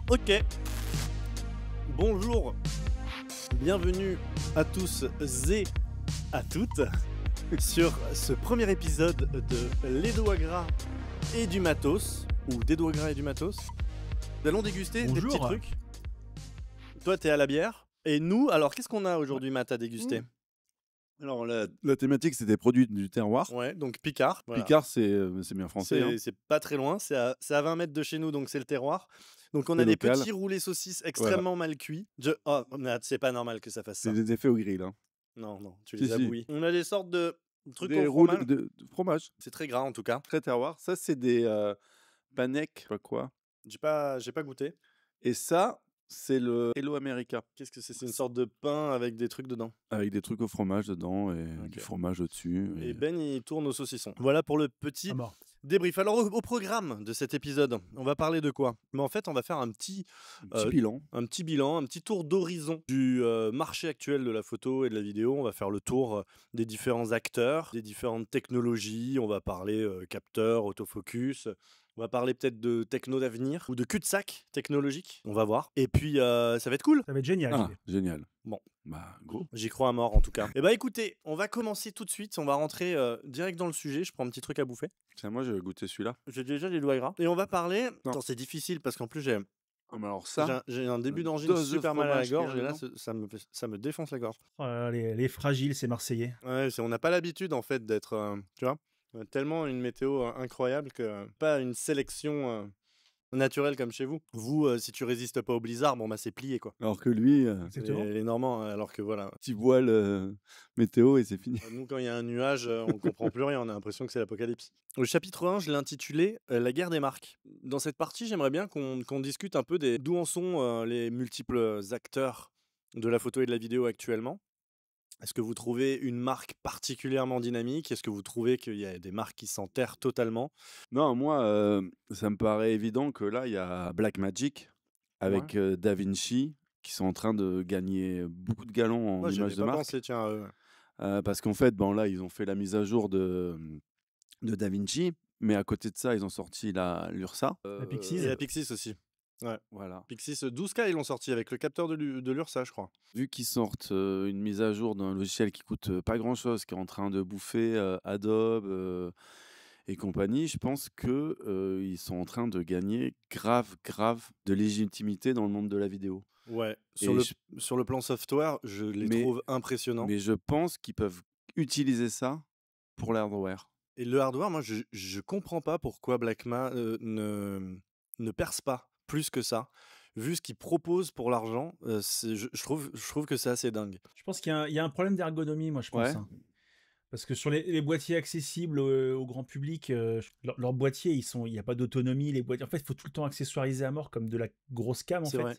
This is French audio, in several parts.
Ok. Bonjour. Bienvenue à tous et à toutes sur ce premier épisode de Les Doigts Gras et du Matos, ou des Doigts Gras et du Matos. Nous allons déguster des petits trucs. Toi, t'es à la bière. Et nous, alors, qu'est-ce qu'on a aujourd'hui, Matt, à déguster? Alors, la thématique, c'est des produits du terroir. Ouais, donc Picard. Voilà. Picard, c'est bien français. Hein. C'est pas très loin, c'est à 20 mètres de chez nous, donc c'est le terroir. Donc on a C'est des local. petits roulés saucisses extrêmement mal cuits. Oh, Matt, c'est pas normal que ça fasse ça. C'est des effets au grill. Hein. Non, tu les as Si. bouillis. On a des sortes de trucs Des au roules fromage. de fromage. C'est très gras en tout cas. Très terroir. Ça, c'est des panek, je sais pas quoi. J'ai pas goûté. Et ça, c'est le Hello America. Qu'est-ce que c'est? C'est une sorte de pain avec des trucs dedans. Avec des trucs au fromage dedans et du fromage au-dessus. Et Ben, il tourne au saucisson. Voilà pour le petit débrief. Alors, au programme de cet épisode, on va parler de quoi? Mais en fait, on va faire un petit bilan. Un petit bilan, un petit tour d'horizon du marché actuel de la photo et de la vidéo. On va faire le tour des différents acteurs, des différentes technologies. On va parler capteur, autofocus. On va parler peut-être de techno d'avenir ou de cul-de-sac technologique. On va voir. Et puis, ça va être cool. Ça va être génial. Ah, génial. Bon. Bah, go. J'y crois à mort, en tout cas. Eh bah, écoutez, on va commencer tout de suite. On va rentrer direct dans le sujet. Je prends un petit truc à bouffer. Tiens, moi, je vais goûter celui-là. J'ai déjà les doigts gras. Et on va parler... Attends, c'est difficile parce qu'en plus, j'ai alors ça, j'ai un début d'angine super mal à la gorge. Et là, ça me défonce la gorge. Les fragiles, c'est marseillais. Ouais, on n'a pas l'habitude, en fait, d'être... tu vois, tellement une météo incroyable que pas une sélection naturelle comme chez vous. Vous, si tu résistes pas au blizzard, bon bah c'est plié quoi. alors que lui, Les Normands, alors que voilà. petit voile météo et c'est fini. Nous, quand il y a un nuage, on comprend plus rien, on a l'impression que c'est l'apocalypse. Le chapitre 1, je l'ai intitulé La guerre des marques. Dans cette partie, j'aimerais bien qu'on discute un peu d'où en sont les multiples acteurs de la photo et de la vidéo actuellement. Est-ce que vous trouvez une marque particulièrement dynamique? Est-ce que vous trouvez qu'il y a des marques qui s'enterrent totalement? Non, moi, ça me paraît évident que là, il y a Blackmagic avec DaVinci qui sont en train de gagner beaucoup de galons en image de marque. Pensé, tiens, parce qu'en fait, là, ils ont fait la mise à jour de DaVinci, mais à côté de ça, ils ont sorti l'Ursa. La Pixis. Et la Pixis aussi. Ouais, voilà. Pixis 12K, ils l'ont sorti avec le capteur de l'Ursa, je crois. Vu qu'ils sortent une mise à jour d'un logiciel qui coûte pas grand-chose, qui est en train de bouffer Adobe et compagnie, je pense que ils sont en train de gagner grave de légitimité dans le monde de la vidéo. Ouais, sur le plan software, je les trouve impressionnants. Mais je pense qu'ils peuvent utiliser ça pour l'hardware. Et le hardware, moi, je comprends pas pourquoi Blackma ne perce pas plus que ça. Vu ce qu'ils proposent pour l'argent, je trouve que c'est assez dingue. Je pense qu'il y a un problème d'ergonomie, moi, je pense. Ouais. Hein. Parce que sur les boîtiers accessibles au grand public, leurs boîtiers, il n'y a pas d'autonomie. Les boîtiers, en fait, il faut tout le temps accessoiriser à mort comme de la grosse cam, en fait. Vrai.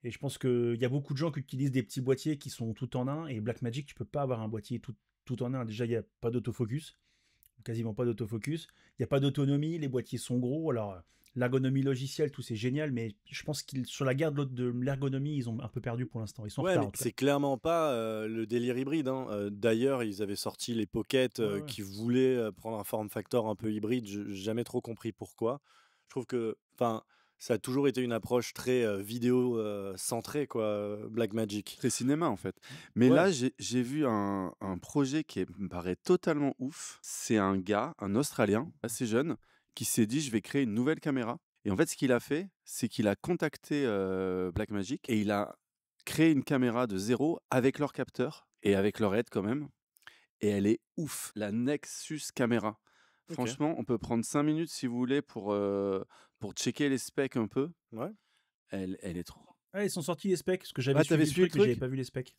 Et je pense qu'il y a beaucoup de gens qui utilisent des petits boîtiers qui sont tout en un. Et Blackmagic, tu peux pas avoir un boîtier tout en un. Déjà, il n'y a pas d'autofocus. Quasiment pas d'autofocus. Il n'y a pas d'autonomie. Les boîtiers sont gros. Alors, l'ergonomie logicielle, tout c'est génial. Mais je pense qu'ils sur la guerre de l'ergonomie, ils ont un peu perdu pour l'instant. Ils sont en retard. Mais c'est clairement pas le délire hybride. Hein. D'ailleurs, ils avaient sorti les Pocket qui voulaient prendre un form factor un peu hybride. Je n'ai jamais trop compris pourquoi. Je trouve que... ça a toujours été une approche très vidéo centrée, quoi, Blackmagic. Très cinéma, en fait. Mais là, j'ai vu un projet qui me paraît totalement ouf. C'est un gars, un Australien, assez jeune, qui s'est dit, je vais créer une nouvelle caméra. Et en fait, ce qu'il a fait, c'est qu'il a contacté Blackmagic et il a créé une caméra de zéro avec leur capteur et avec leur aide quand même. Et elle est ouf, la Nexus caméra. Franchement, on peut prendre 5 minutes si vous voulez pour checker les specs un peu. Ouais. Elle est trop. Ah, ils sont sortis les specs, parce que j'avais suivi le truc, mais j'avais pas vu les specs.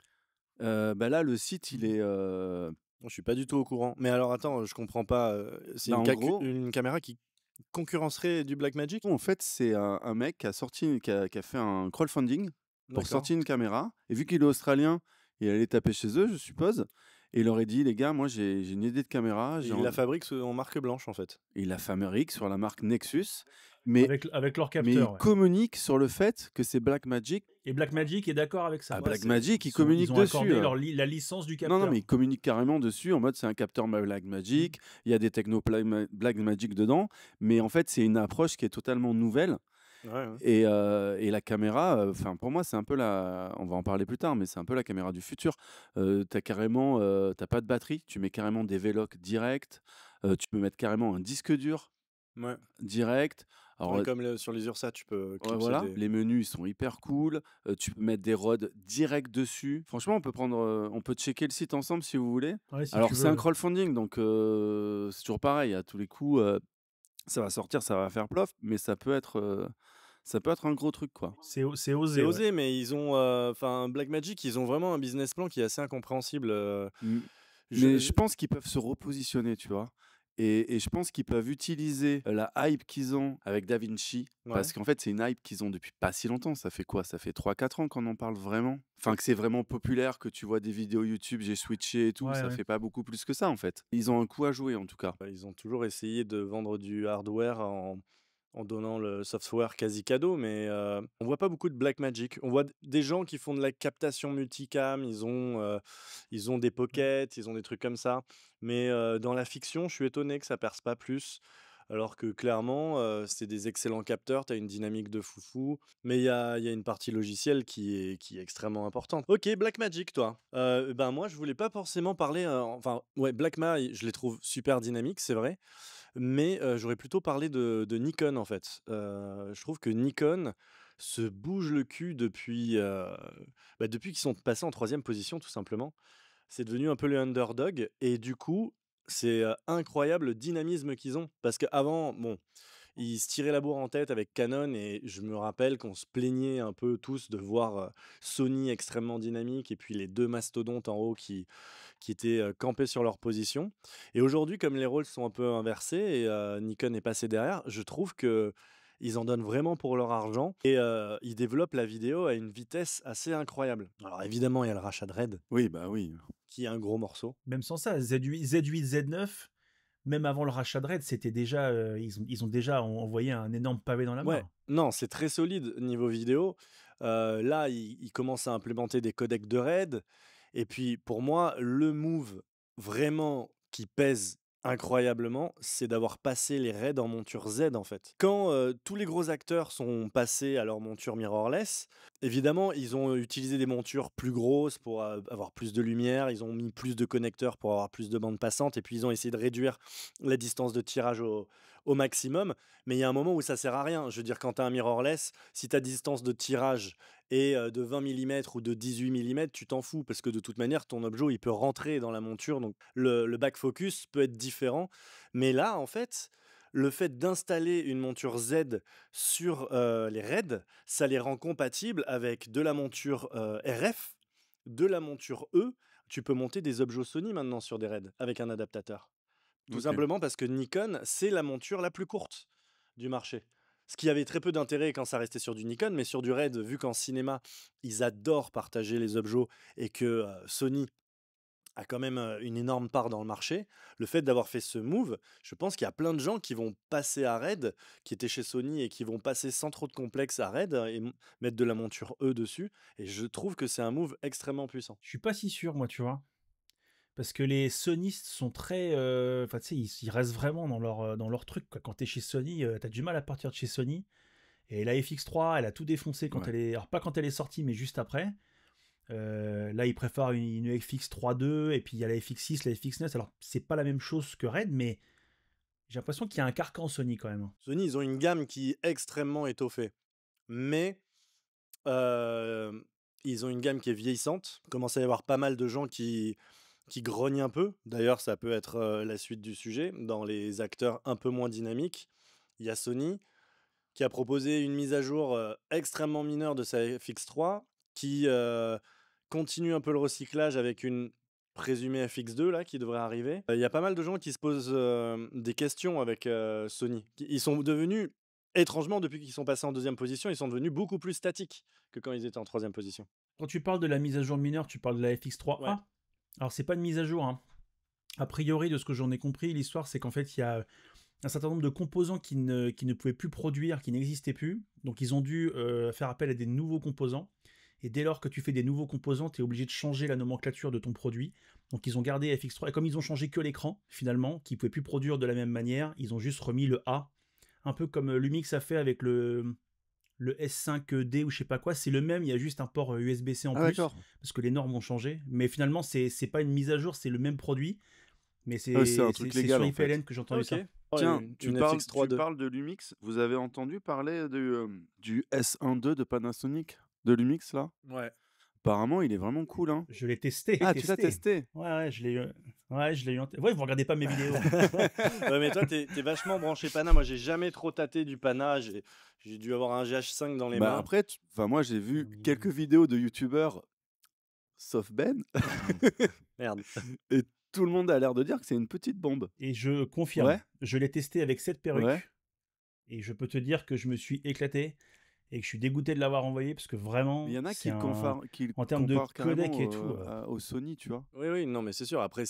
Là, le site, il est... Je suis pas du tout au courant. Mais alors, attends, je comprends pas. C'est une caméra qui concurrencerait du Blackmagic? En fait, c'est un mec qui a fait un crowdfunding pour sortir une caméra. Et vu qu'il est australien, il allait taper chez eux, je suppose. Et il aurait dit, les gars, moi j'ai une idée de caméra. Il la fabrique en marque blanche en fait. Il la fabrique sur la marque Nexus. Mais, avec leur capteur. Mais il communique sur le fait que c'est Blackmagic. Et Blackmagic est d'accord avec ça. Blackmagic, ils communiquent dessus. Ils ont accordé la licence du capteur. Non, mais ils communiquent carrément dessus en mode c'est un capteur Blackmagic. Il y a des techno Blackmagic dedans. Mais en fait, c'est une approche qui est totalement nouvelle. Ouais, ouais. Et la caméra, enfin pour moi, c'est un peu on va en parler plus tard, mais c'est un peu la caméra du futur. Tu carrément, tu pas de batterie, tu mets carrément des V-Lock direct, tu peux mettre carrément un disque dur Ouais. direct. Ouais, Alors, comme sur les Ursa, tu peux ouais, clipser voilà, des. les menus, ils sont hyper cool, tu peux mettre des rods direct dessus. Franchement, on peut checker le site ensemble si vous voulez. Ouais, si Alors tu c'est veux. un Ouais. crowdfunding, donc c'est toujours pareil, à tous les coups, ça va sortir, ça va faire plof, mais ça peut être un gros truc, quoi. C'est C'est osé, ouais. osé, mais ils ont, enfin, Blackmagic, ils ont vraiment un business plan qui est assez incompréhensible. Mmh, mais je Je pense qu'ils peuvent se repositionner, tu vois? Et je pense qu'ils peuvent utiliser la hype qu'ils ont avec DaVinci, Ouais. parce qu'en fait, c'est une hype qu'ils ont depuis pas si longtemps. Ça fait quoi? Ça fait 3-4 ans qu'on en parle vraiment? Enfin, que c'est vraiment populaire, que tu vois des vidéos YouTube, j'ai switché et tout, Ouais, ça ouais. fait pas beaucoup plus que ça, en fait. Ils ont un coup à jouer, en tout cas. Ils ont toujours essayé de vendre du hardware en donnant le software quasi cadeau, mais on voit pas beaucoup de Blackmagic. On voit des gens qui font de la captation multicam, ils ont des pockets, ils ont des trucs comme ça. Mais dans la fiction, je suis étonné que ça perce pas plus. Alors que clairement, c'est des excellents capteurs, tu as une dynamique de foufou, mais il y a une partie logicielle qui est extrêmement importante. Ok, Blackmagic, toi. Ben moi, je voulais pas forcément parler. Enfin, ouais, Blackma, je les trouve super dynamiques, c'est vrai. Mais j'aurais plutôt parlé de Nikon, en fait. Je trouve que Nikon se bouge le cul depuis qu'ils sont passés en troisième position, tout simplement. C'est devenu un peu le underdog et du coup, c'est, incroyable le dynamisme qu'ils ont. Parce qu'avant, bon, ils se tiraient la bourre en tête avec Canon et je me rappelle qu'on se plaignait un peu tous de voir, Sony extrêmement dynamique et puis les 2 mastodontes en haut qui étaient, campés sur leur position. Et aujourd'hui, comme les rôles sont un peu inversés et Nikon est passé derrière, je trouve que ils en donnent vraiment pour leur argent et ils développent la vidéo à une vitesse assez incroyable. Alors évidemment, il y a le rachat de RED Oui, bah oui. qui est un gros morceau. Même sans ça, Z8, Z9, même avant le rachat de Red, c'était déjà, ils ont déjà envoyé un énorme pavé dans la Ouais, mare. non, c'est très solide niveau vidéo. Là, ils commencent à implémenter des codecs de RAID. Et puis, pour moi, le move vraiment qui pèse incroyablement, c'est d'avoir passé les RAID en monture Z, en fait. Quand tous les gros acteurs sont passés à leur monture mirrorless, évidemment, ils ont utilisé des montures plus grosses pour avoir plus de lumière, ils ont mis plus de connecteurs pour avoir plus de bandes passantes, et puis ils ont essayé de réduire la distance de tirage au maximum. Mais il y a un moment où ça sert à rien. Je veux dire, quand tu as un mirrorless, si ta distance de tirage est de 20 mm ou de 18 mm, tu t'en fous parce que de toute manière, ton objet, il peut rentrer dans la monture. Donc, le back focus peut être différent. Mais là, en fait, le fait d'installer une monture Z sur les RAID, ça les rend compatibles avec de la monture RF, de la monture E. Tu peux monter des objets Sony maintenant sur des RAID avec un adaptateur. Tout OK. simplement parce que Nikon, c'est la monture la plus courte du marché. Ce qui avait très peu d'intérêt quand ça restait sur du Nikon, mais sur du RED, vu qu'en cinéma, ils adorent partager les objets et que Sony a quand même une énorme part dans le marché, le fait d'avoir fait ce move, je pense qu'il y a plein de gens qui vont passer à RED, qui étaient chez Sony et qui vont passer sans trop de complexe à RED et mettre de la monture E dessus. Et je trouve que c'est un move extrêmement puissant. Je suis pas si sûr, moi, tu vois. Parce que les sonistes sont très. Enfin, tu sais, ils restent vraiment dans leur truc, quoi. Quand t'es chez Sony, t'as du mal à partir de chez Sony. Et la FX3, elle a tout défoncé quand Ouais. elle est. Alors, pas quand elle est sortie, mais juste après. Là, ils préfèrent une FX3.2, et puis il y a la FX6, la FX9. Alors, c'est pas la même chose que Red, mais j'ai l'impression qu'il y a un carcan Sony quand même. Sony, ils ont une gamme qui est extrêmement étoffée. Mais ils ont une gamme qui est vieillissante. Il commence à y avoir pas mal de gens qui grognent un peu. D'ailleurs, ça peut être la suite du sujet. Dans les acteurs un peu moins dynamiques, il y a Sony qui a proposé une mise à jour extrêmement mineure de sa FX3 qui continue un peu le recyclage avec une présumée FX2 là, qui devrait arriver. Il y a pas mal de gens qui se posent des questions avec Sony. Ils sont devenus, étrangement, depuis qu'ils sont passés en deuxième position, ils sont devenus beaucoup plus statiques que quand ils étaient en troisième position. Quand tu parles de la mise à jour mineure, tu parles de la FX3A. Ouais. Alors, c'est pas une mise à jour, hein. A priori, de ce que j'en ai compris, l'histoire, c'est qu'en fait, il y a un certain nombre de composants qui ne pouvaient plus produire, qui n'existaient plus. Donc, ils ont dû faire appel à des nouveaux composants. Et dès lors que tu fais des nouveaux composants, tu es obligé de changer la nomenclature de ton produit. Donc, ils ont gardé FX3. Et comme ils ont changé que l'écran, finalement, qui ne pouvait plus produire de la même manière, ils ont juste remis le A. Un peu comme Lumix a fait avec le le S5D ou je sais pas quoi, c'est le même, il y a juste un port USB-C en Ah, plus, d'accord. parce que les normes ont changé. Mais finalement, c'est pas une mise à jour, c'est le même produit, mais Ah ouais, c'est un truc c'est légal sur en fait. IPLN que j'ai entendu Ok. ça. Oh, Tiens, une FX3 tu II. parles de Lumix. Vous avez entendu parler du S1 II de Panasonic? De Lumix, là? Ouais. Apparemment, il est vraiment cool, hein. Je l'ai testé, Ah, tu l'as testé? Ouais, je l'ai eu. Ouais, je l'ai eu. Ouais, vous regardez pas mes vidéos. Ouais, mais toi, t'es vachement branché Pana. Moi, j'ai jamais trop tâté du Pana. J'ai dû avoir un GH5 dans les Bah mains. après, enfin, moi, j'ai vu Oui. quelques vidéos de youtubeurs, sauf Ben, Merde. et tout le monde a l'air de dire que c'est une petite bombe. Et je confirme, Ouais, je l'ai testé avec cette perruque, ouais. et je peux te dire que je me suis éclaté et que je suis dégoûté de l'avoir envoyé parce que Mais vraiment, il y en a c'est qui le en termes de comparent codec carrément et tout. au Sony, tu vois. Oui, oui, non, mais c'est sûr. Après,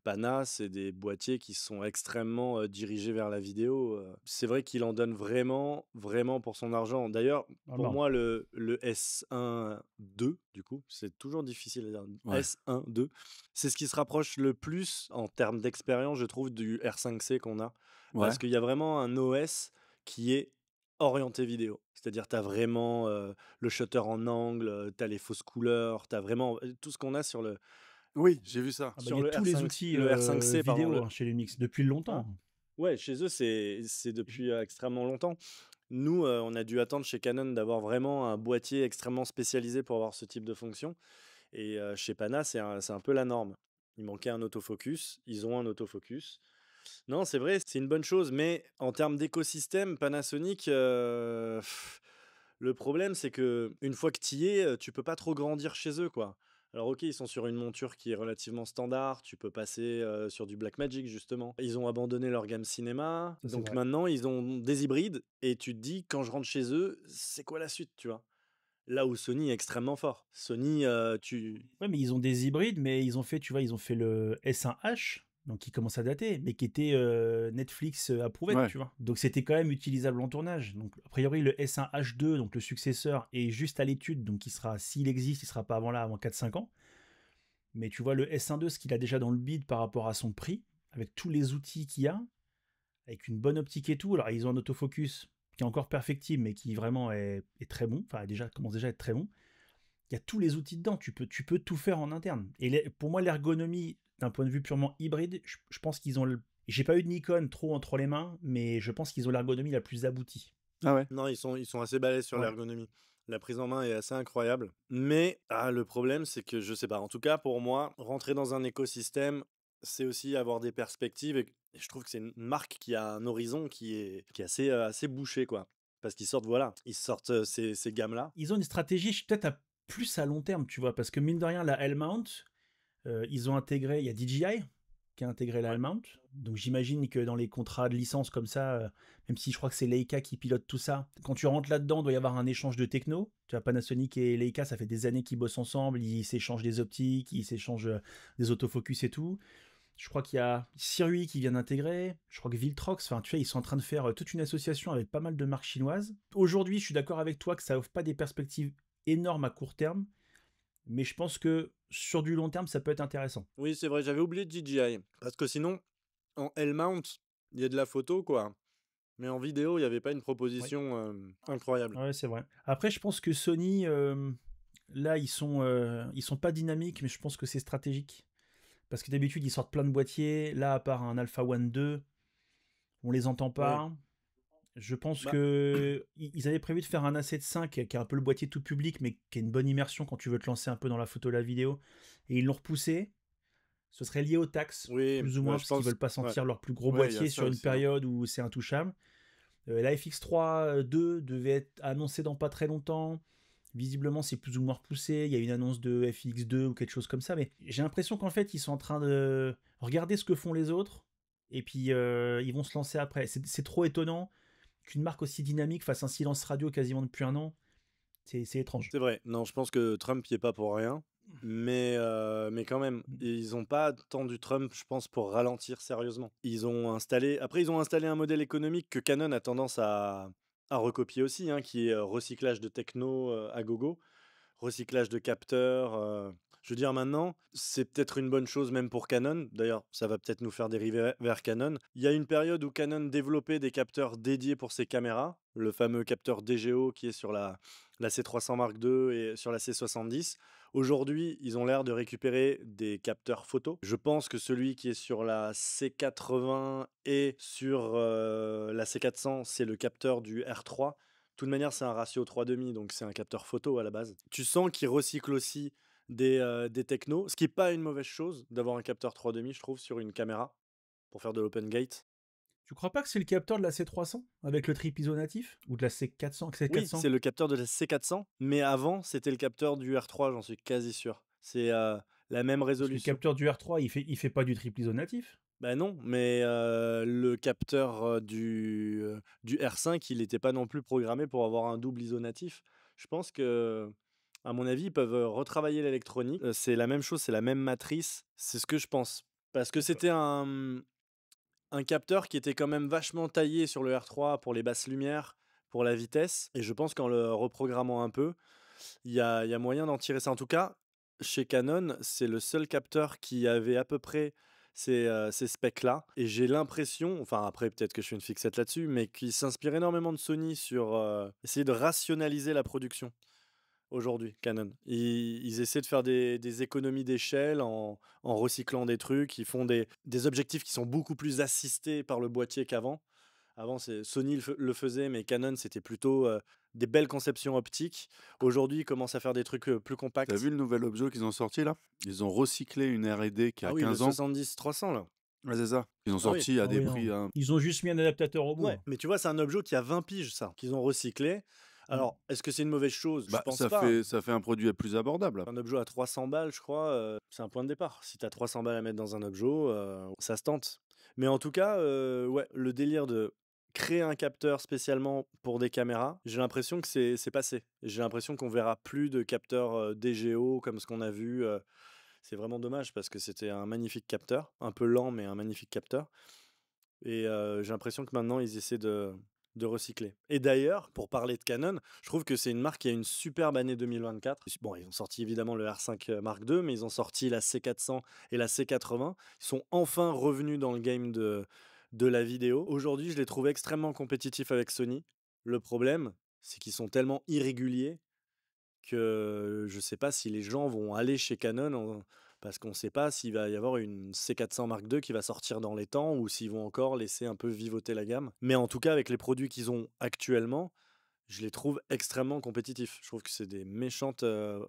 Pana, c'est des boîtiers qui sont extrêmement dirigés vers la vidéo. C'est vrai qu'il en donne vraiment, vraiment pour son argent. D'ailleurs, Ah pour non. moi, le S1 II, du coup, c'est toujours difficile à dire. Ouais. S1 II, c'est ce qui se rapproche le plus en termes d'expérience, je trouve, du R5C qu'on a. Ouais. Parce qu'il y a vraiment un OS qui est orienté vidéo. C'est-à-dire, tu as vraiment le shutter en angle, tu as les fausses couleurs, tu as vraiment tout ce qu'on a sur le, Oui, j'ai vu ça. Ah bah, il sur y a le tous les R5, outils le R5C, pardon. vidéo chez Lumix depuis Hein longtemps. Ouais, chez eux, c'est depuis extrêmement longtemps. Nous, on a dû attendre chez Canon d'avoir vraiment un boîtier extrêmement spécialisé pour avoir ce type de fonction. Et chez Pana, c'est un peu la norme. Il manquait un autofocus, ils ont un autofocus. Non, c'est vrai, c'est une bonne chose, mais en termes d'écosystème, Panasonic, le problème, c'est que une fois que tu y es, tu peux pas trop grandir chez eux, quoi. Alors OK, ils sont sur une monture qui est relativement standard, tu peux passer sur du Blackmagic justement. Ils ont abandonné leur gamme cinéma, Ça, c'est donc vrai. maintenant ils ont des hybrides et tu te dis quand je rentre chez eux, c'est quoi la suite, tu vois? Là où Sony est extrêmement fort. Sony, Ouais, mais ils ont des hybrides, mais ils ont fait, tu vois, ils ont fait le S1H, donc qui commence à dater, mais qui était Netflix approuvé, Ouais. tu vois. Donc c'était quand même utilisable en tournage. Donc a priori le S1H2, donc le successeur, est juste à l'étude, donc il sera, s'il existe, il sera pas avant là, avant 4-5 ans. Mais tu vois le S1.2, ce qu'il a déjà dans le bid par rapport à son prix, avec tous les outils qu'il y a, avec une bonne optique et tout. Alors ils ont un autofocus qui est encore perfectible, mais qui vraiment est très bon. Enfin déjà commence déjà à être très bon. Il y a tous les outils dedans. Tu peux tout faire en interne. Et pour moi, l'ergonomie, d'un point de vue purement hybride, je pense qu'ils ont. J'ai pas eu de Nikon trop entre les mains, mais je pense qu'ils ont l'ergonomie la plus aboutie. Ah ouais. non, ils sont assez balèzes sur Ouais. l'ergonomie. La prise en main est assez incroyable. Mais le problème, c'est que je sais pas. En tout cas, pour moi, rentrer dans un écosystème, c'est aussi avoir des perspectives. Et je trouve que c'est une marque qui a un horizon qui est assez, assez bouché, quoi. Parce qu'ils sortent, voilà, ils sortent ces gammes-là. Ils ont une stratégie peut-être plus à long terme, tu vois, parce que mine de rien, la L-mount, ils ont intégré, il y a DJI qui a intégré la Ouais. L-mount. Donc j'imagine que dans les contrats de licence comme ça, même si je crois que c'est Leica qui pilote tout ça, quand tu rentres là-dedans, il doit y avoir un échange de techno. Tu vois, Panasonic et Leica, ça fait des années qu'ils bossent ensemble, ils s'échangent des optiques, ils s'échangent des autofocus et tout. Je crois qu'il y a Sirui qui vient d'intégrer. Je crois que Viltrox, enfin, tu vois, ils sont en train de faire toute une association avec pas mal de marques chinoises. Aujourd'hui, je suis d'accord avec toi que ça offre pas des perspectives énormes à court terme, mais je pense que sur du long terme, ça peut être intéressant. Oui, c'est vrai, j'avais oublié DJI. Parce que sinon, en L-mount, il y a de la photo, quoi. Mais en vidéo, il n'y avait pas une Oui. proposition incroyable. Ouais, c'est vrai. Après, je pense que Sony, là, ils sont pas dynamiques, mais je pense que c'est stratégique. Parce que d'habitude, ils sortent plein de boîtiers. Là, à part un Alpha One 2, on les entend Oui. pas. Je pense Bah, que ils avaient prévu de faire un A7V qui est un peu le boîtier tout public, mais qui a une bonne immersion quand tu veux te lancer un peu dans la photo, la vidéo. Et ils l'ont repoussé. Ce serait lié aux taxes, oui, plus ou moins, je parce qu'ils pense. veulent pas Ouais. sentir leur plus gros Ouais, il y a boîtier ça sur une aussi, hein. période où c'est intouchable. La FX3 2 devait être annoncée dans pas très longtemps. Visiblement, c'est plus ou moins repoussé. Il y a une annonce de FX2 ou quelque chose comme ça. Mais j'ai l'impression qu'en fait, ils sont en train de regarder ce que font les autres. Et puis, ils vont se lancer après. C'est trop étonnant qu'une marque aussi dynamique fasse un silence radio quasiment depuis un an. C'est étrange. C'est vrai. Non, je pense que Trump n'y est pas pour rien. Mais quand même, ils n'ont pas attendu Trump, je pense, pour ralentir sérieusement. Ils ont installé. Après, ils ont installé un modèle économique que Canon a tendance à recopier aussi, hein, qui est recyclage de techno à gogo, recyclage de capteurs. Je veux dire, maintenant, c'est peut-être une bonne chose même pour Canon. D'ailleurs, ça va peut-être nous faire dériver vers Canon. Il y a une période où Canon développait des capteurs dédiés pour ses caméras, le fameux capteur DGO qui est sur la C300 Mark II et sur la C70. Aujourd'hui, ils ont l'air de récupérer des capteurs photo. Je pense que celui qui est sur la C80 et sur la C400, c'est le capteur du R3. De toute manière, c'est un ratio 3,5, donc c'est un capteur photo à la base. Tu sens qu'ils recyclent aussi des technos, ce qui n'est pas une mauvaise chose d'avoir un capteur 3,5, je trouve, sur une caméra pour faire de l'open gate. Tu crois pas que c'est le capteur de la C300 avec le trip ISO natif ou de la C400 Oui, c'est le capteur de la C400, mais avant, c'était le capteur du R3, j'en suis quasi sûr. C'est la même Parce que le résolution. capteur du R3, il fait pas du trip ISO natif. Ben non, mais le capteur du R5, il n'était pas non plus programmé pour avoir un double ISO natif. Je pense que, à mon avis, ils peuvent retravailler l'électronique. C'est la même chose, c'est la même matrice. C'est ce que je pense. Parce que c'était un capteur qui était quand même vachement taillé sur le R3 pour les basses lumières, pour la vitesse. Et je pense qu'en le reprogrammant un peu, il y a moyen d'en tirer ça. En tout cas, chez Canon, c'est le seul capteur qui avait à peu près ces specs-là. Et j'ai l'impression, enfin après peut-être que je fais une fixette là-dessus, mais qu'il s'inspire énormément de Sony sur essayer de rationaliser la production aujourd'hui, Canon. Ils essaient de faire des économies d'échelle en recyclant des trucs. Ils font des objectifs qui sont beaucoup plus assistés par le boîtier qu'avant. Avant, Sony le faisait, mais Canon, c'était plutôt des belles conceptions optiques. Aujourd'hui, ils commencent à faire des trucs plus compacts. T'as vu le nouvel objet qu'ils ont sorti là? Ils ont recyclé une R&D qui a Ah oui, 15 le ans. 70-300 là. Ouais, c'est ça. Ils ont Ah oui. sorti à Ah des oui, prix. non. Ils ont juste mis un adaptateur au bout. Ouais, mais tu vois, c'est un objet qui a 20 piges, ça, qu'ils ont recyclé. Alors, est-ce que c'est une mauvaise chose? Je pense ça pas. ça fait un produit plus abordable. Un objet à 300 balles, je crois, c'est un point de départ. Si tu as 300 balles à mettre dans un objet, ça se tente. Mais en tout cas, ouais, le délire de créer un capteur spécialement pour des caméras, j'ai l'impression que c'est passé. J'ai l'impression qu'on verra plus de capteurs DGO comme ce qu'on a vu. C'est vraiment dommage parce que c'était un magnifique capteur, un peu lent, mais un magnifique capteur. Et j'ai l'impression que maintenant, ils essaient de recycler. Et d'ailleurs, pour parler de Canon, je trouve que c'est une marque qui a une superbe année 2024. Bon, ils ont sorti évidemment le R5 Mark II, mais ils ont sorti la C400 et la C80. Ils sont enfin revenus dans le game de la vidéo. Aujourd'hui, je les trouve extrêmement compétitifs avec Sony. Le problème, c'est qu'ils sont tellement irréguliers que je ne sais pas si les gens vont aller chez Canon parce qu'on ne sait pas s'il va y avoir une C400 Mark II qui va sortir dans les temps ou s'ils vont encore laisser un peu vivoter la gamme. Mais en tout cas, avec les produits qu'ils ont actuellement, je les trouve extrêmement compétitifs. Je trouve que c'est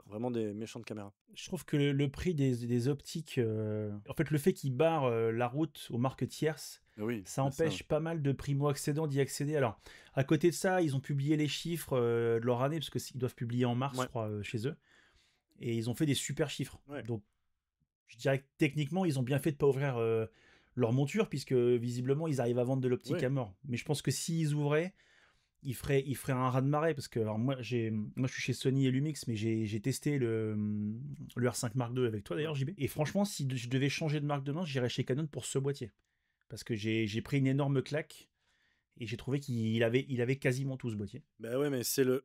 vraiment des méchantes caméras. Je trouve que le prix des optiques, en fait, le fait qu'ils barrent la route aux marques tierces, Oui, ça empêche pas mal de primo-accédants d'y accéder. Alors, à côté de ça, ils ont publié les chiffres de leur année, parce qu'ils doivent publier en mars, Ouais. je crois, chez eux. Et ils ont fait des super chiffres. Ouais. Donc, je dirais que techniquement, ils ont bien fait de pas ouvrir leur monture, puisque visiblement, ils arrivent à vendre de l'optique Ouais. à mort. Mais je pense que s'ils ouvraient, ils feraient un raz-de-marée, parce que alors moi, je suis chez Sony et Lumix, mais j'ai testé le R5 Mark II avec toi d'ailleurs, JB. Et franchement, si je devais changer de marque demain, j'irais chez Canon pour ce boîtier. Parce que j'ai pris une énorme claque et j'ai trouvé qu'il avait quasiment tout ce boîtier. Ben ouais, mais c'est le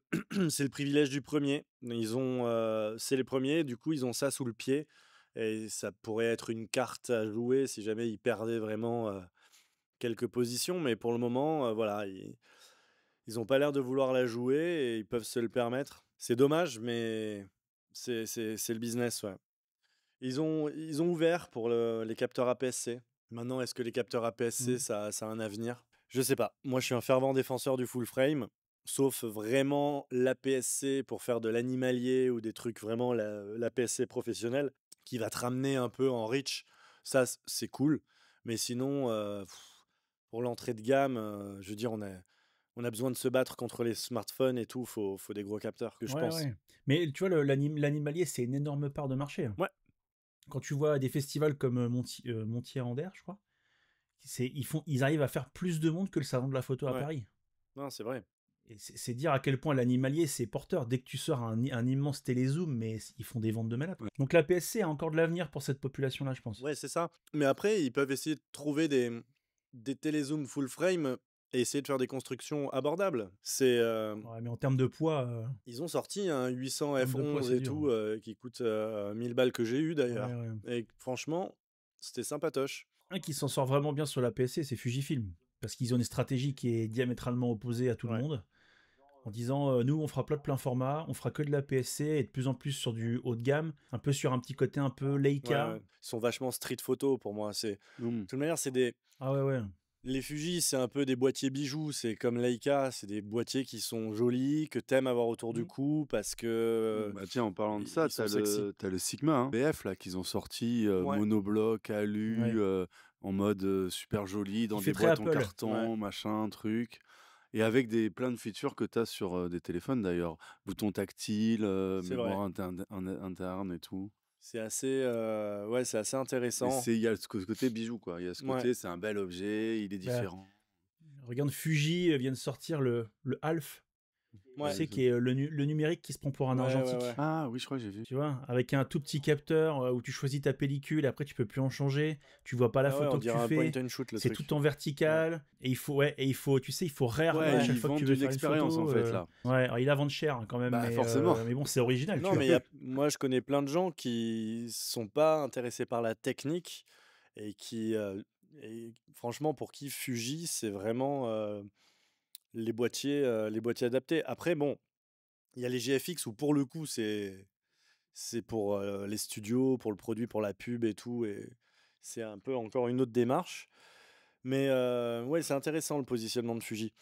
privilège du premier. C'est les premiers, du coup, ils ont ça sous le pied. Et ça pourrait être une carte à jouer si jamais ils perdaient vraiment quelques positions. Mais pour le moment, voilà, ils n'ont pas l'air de vouloir la jouer et ils peuvent se le permettre. C'est dommage, mais c'est le business, ouais. Ils ont ouvert pour les capteurs APS-C. Maintenant, est-ce que les capteurs APS-C, ça a un avenir? Je sais pas. Moi, je suis un fervent défenseur du full frame, sauf vraiment l'APS-C pour faire de l'animalier ou des trucs vraiment l'APS-C professionnel qui va te ramener un peu en reach. Ça, c'est cool. Mais sinon, pour l'entrée de gamme, je veux dire, on a besoin de se battre contre les smartphones et tout. Faut des gros capteurs, je pense. Ouais. Mais tu vois, l'animalier, c'est une énorme part de marché. Ouais. Quand tu vois des festivals comme Montier-Anders, je crois, ils arrivent à faire plus de monde que le salon de la photo à Ouais. Paris. Non, c'est vrai. Et c'est dire à quel point l'animalier c'est porteur. Dès que tu sors un immense télézoom, mais ils font des ventes de malades. Ouais. Donc la PSC a encore de l'avenir pour cette population-là, je pense. Ouais, c'est ça. Mais après, ils peuvent essayer de trouver des télézooms full frame et essayer de faire des constructions abordables. C'est, Ouais, mais en termes de poids, ils ont sorti un 800 en termes de poids, F11 c'est et dur, tout, hein. qui coûte, 1 000 balles que j'ai eu Ouais, d'ailleurs ouais. et franchement, c'était sympatoche. Un qui s'en sort vraiment bien sur la PSC, c'est Fujifilm. Parce qu'ils ont une stratégie qui est diamétralement opposée à tout le Ouais. monde. En disant, nous, on fera pas de plein format, on fera que de la PSC et de plus en plus sur du haut de gamme, un peu sur un petit côté un peu Ouais, Leica. ouais. Ils sont vachement street photo pour moi, de Mmh. toute manière, c'est des Ah ouais, ouais. les Fuji, c'est un peu des boîtiers bijoux, c'est comme Leica, c'est des boîtiers qui sont jolis, que t'aimes avoir autour du Mm. cou parce que, Bah tiens, en parlant de ça, ils sont sexy. t'as le Sigma hein, BF là qu'ils ont sorti Ouais, monobloc, alu, Ouais. en mode super joli, Qui dans fait des très boîtes en Apple. ouais. carton, machin, truc. Et avec plein de features que t'as sur des téléphones d'ailleurs. Bouton tactile, C'est vrai. mémoire interne et tout. C'est assez, ouais, c'est assez Mais intéressant. il y a ce côté bijou quoi. Il y a ce Ouais, côté, c'est un bel objet, il est Bah, différent. regarde, Fuji vient de sortir le Alpha, tu ouais, sais, qui est le numérique qui se prend pour un ouais, ouais, argentique. ouais. Ah oui, je crois que j'ai vu. Tu vois, avec un tout petit capteur où tu choisis ta pellicule et après tu peux plus en changer. Tu vois pas la Ah ouais, on photo que tu dirait un point fais. and shoot le C'est truc. tout en Ouais, vertical et il faut, tu sais, il faut réarmer à Ouais, chaque ils fois que tu vendent veux une faire une expérience en photo. fait là. Ouais, alors ils la vendent cher hein, quand même, Bah forcément. mais bon, c'est original, non, tu vois. mais moi, je connais plein de gens qui sont pas intéressés par la technique et et franchement, pour qui Fuji, c'est vraiment les boîtiers adaptés. Après, bon, il y a les GFX où pour le coup, c'est pour les studios, pour le produit, pour la pub et tout, et c'est un peu encore une autre démarche. Mais ouais, c'est intéressant le positionnement de Fuji.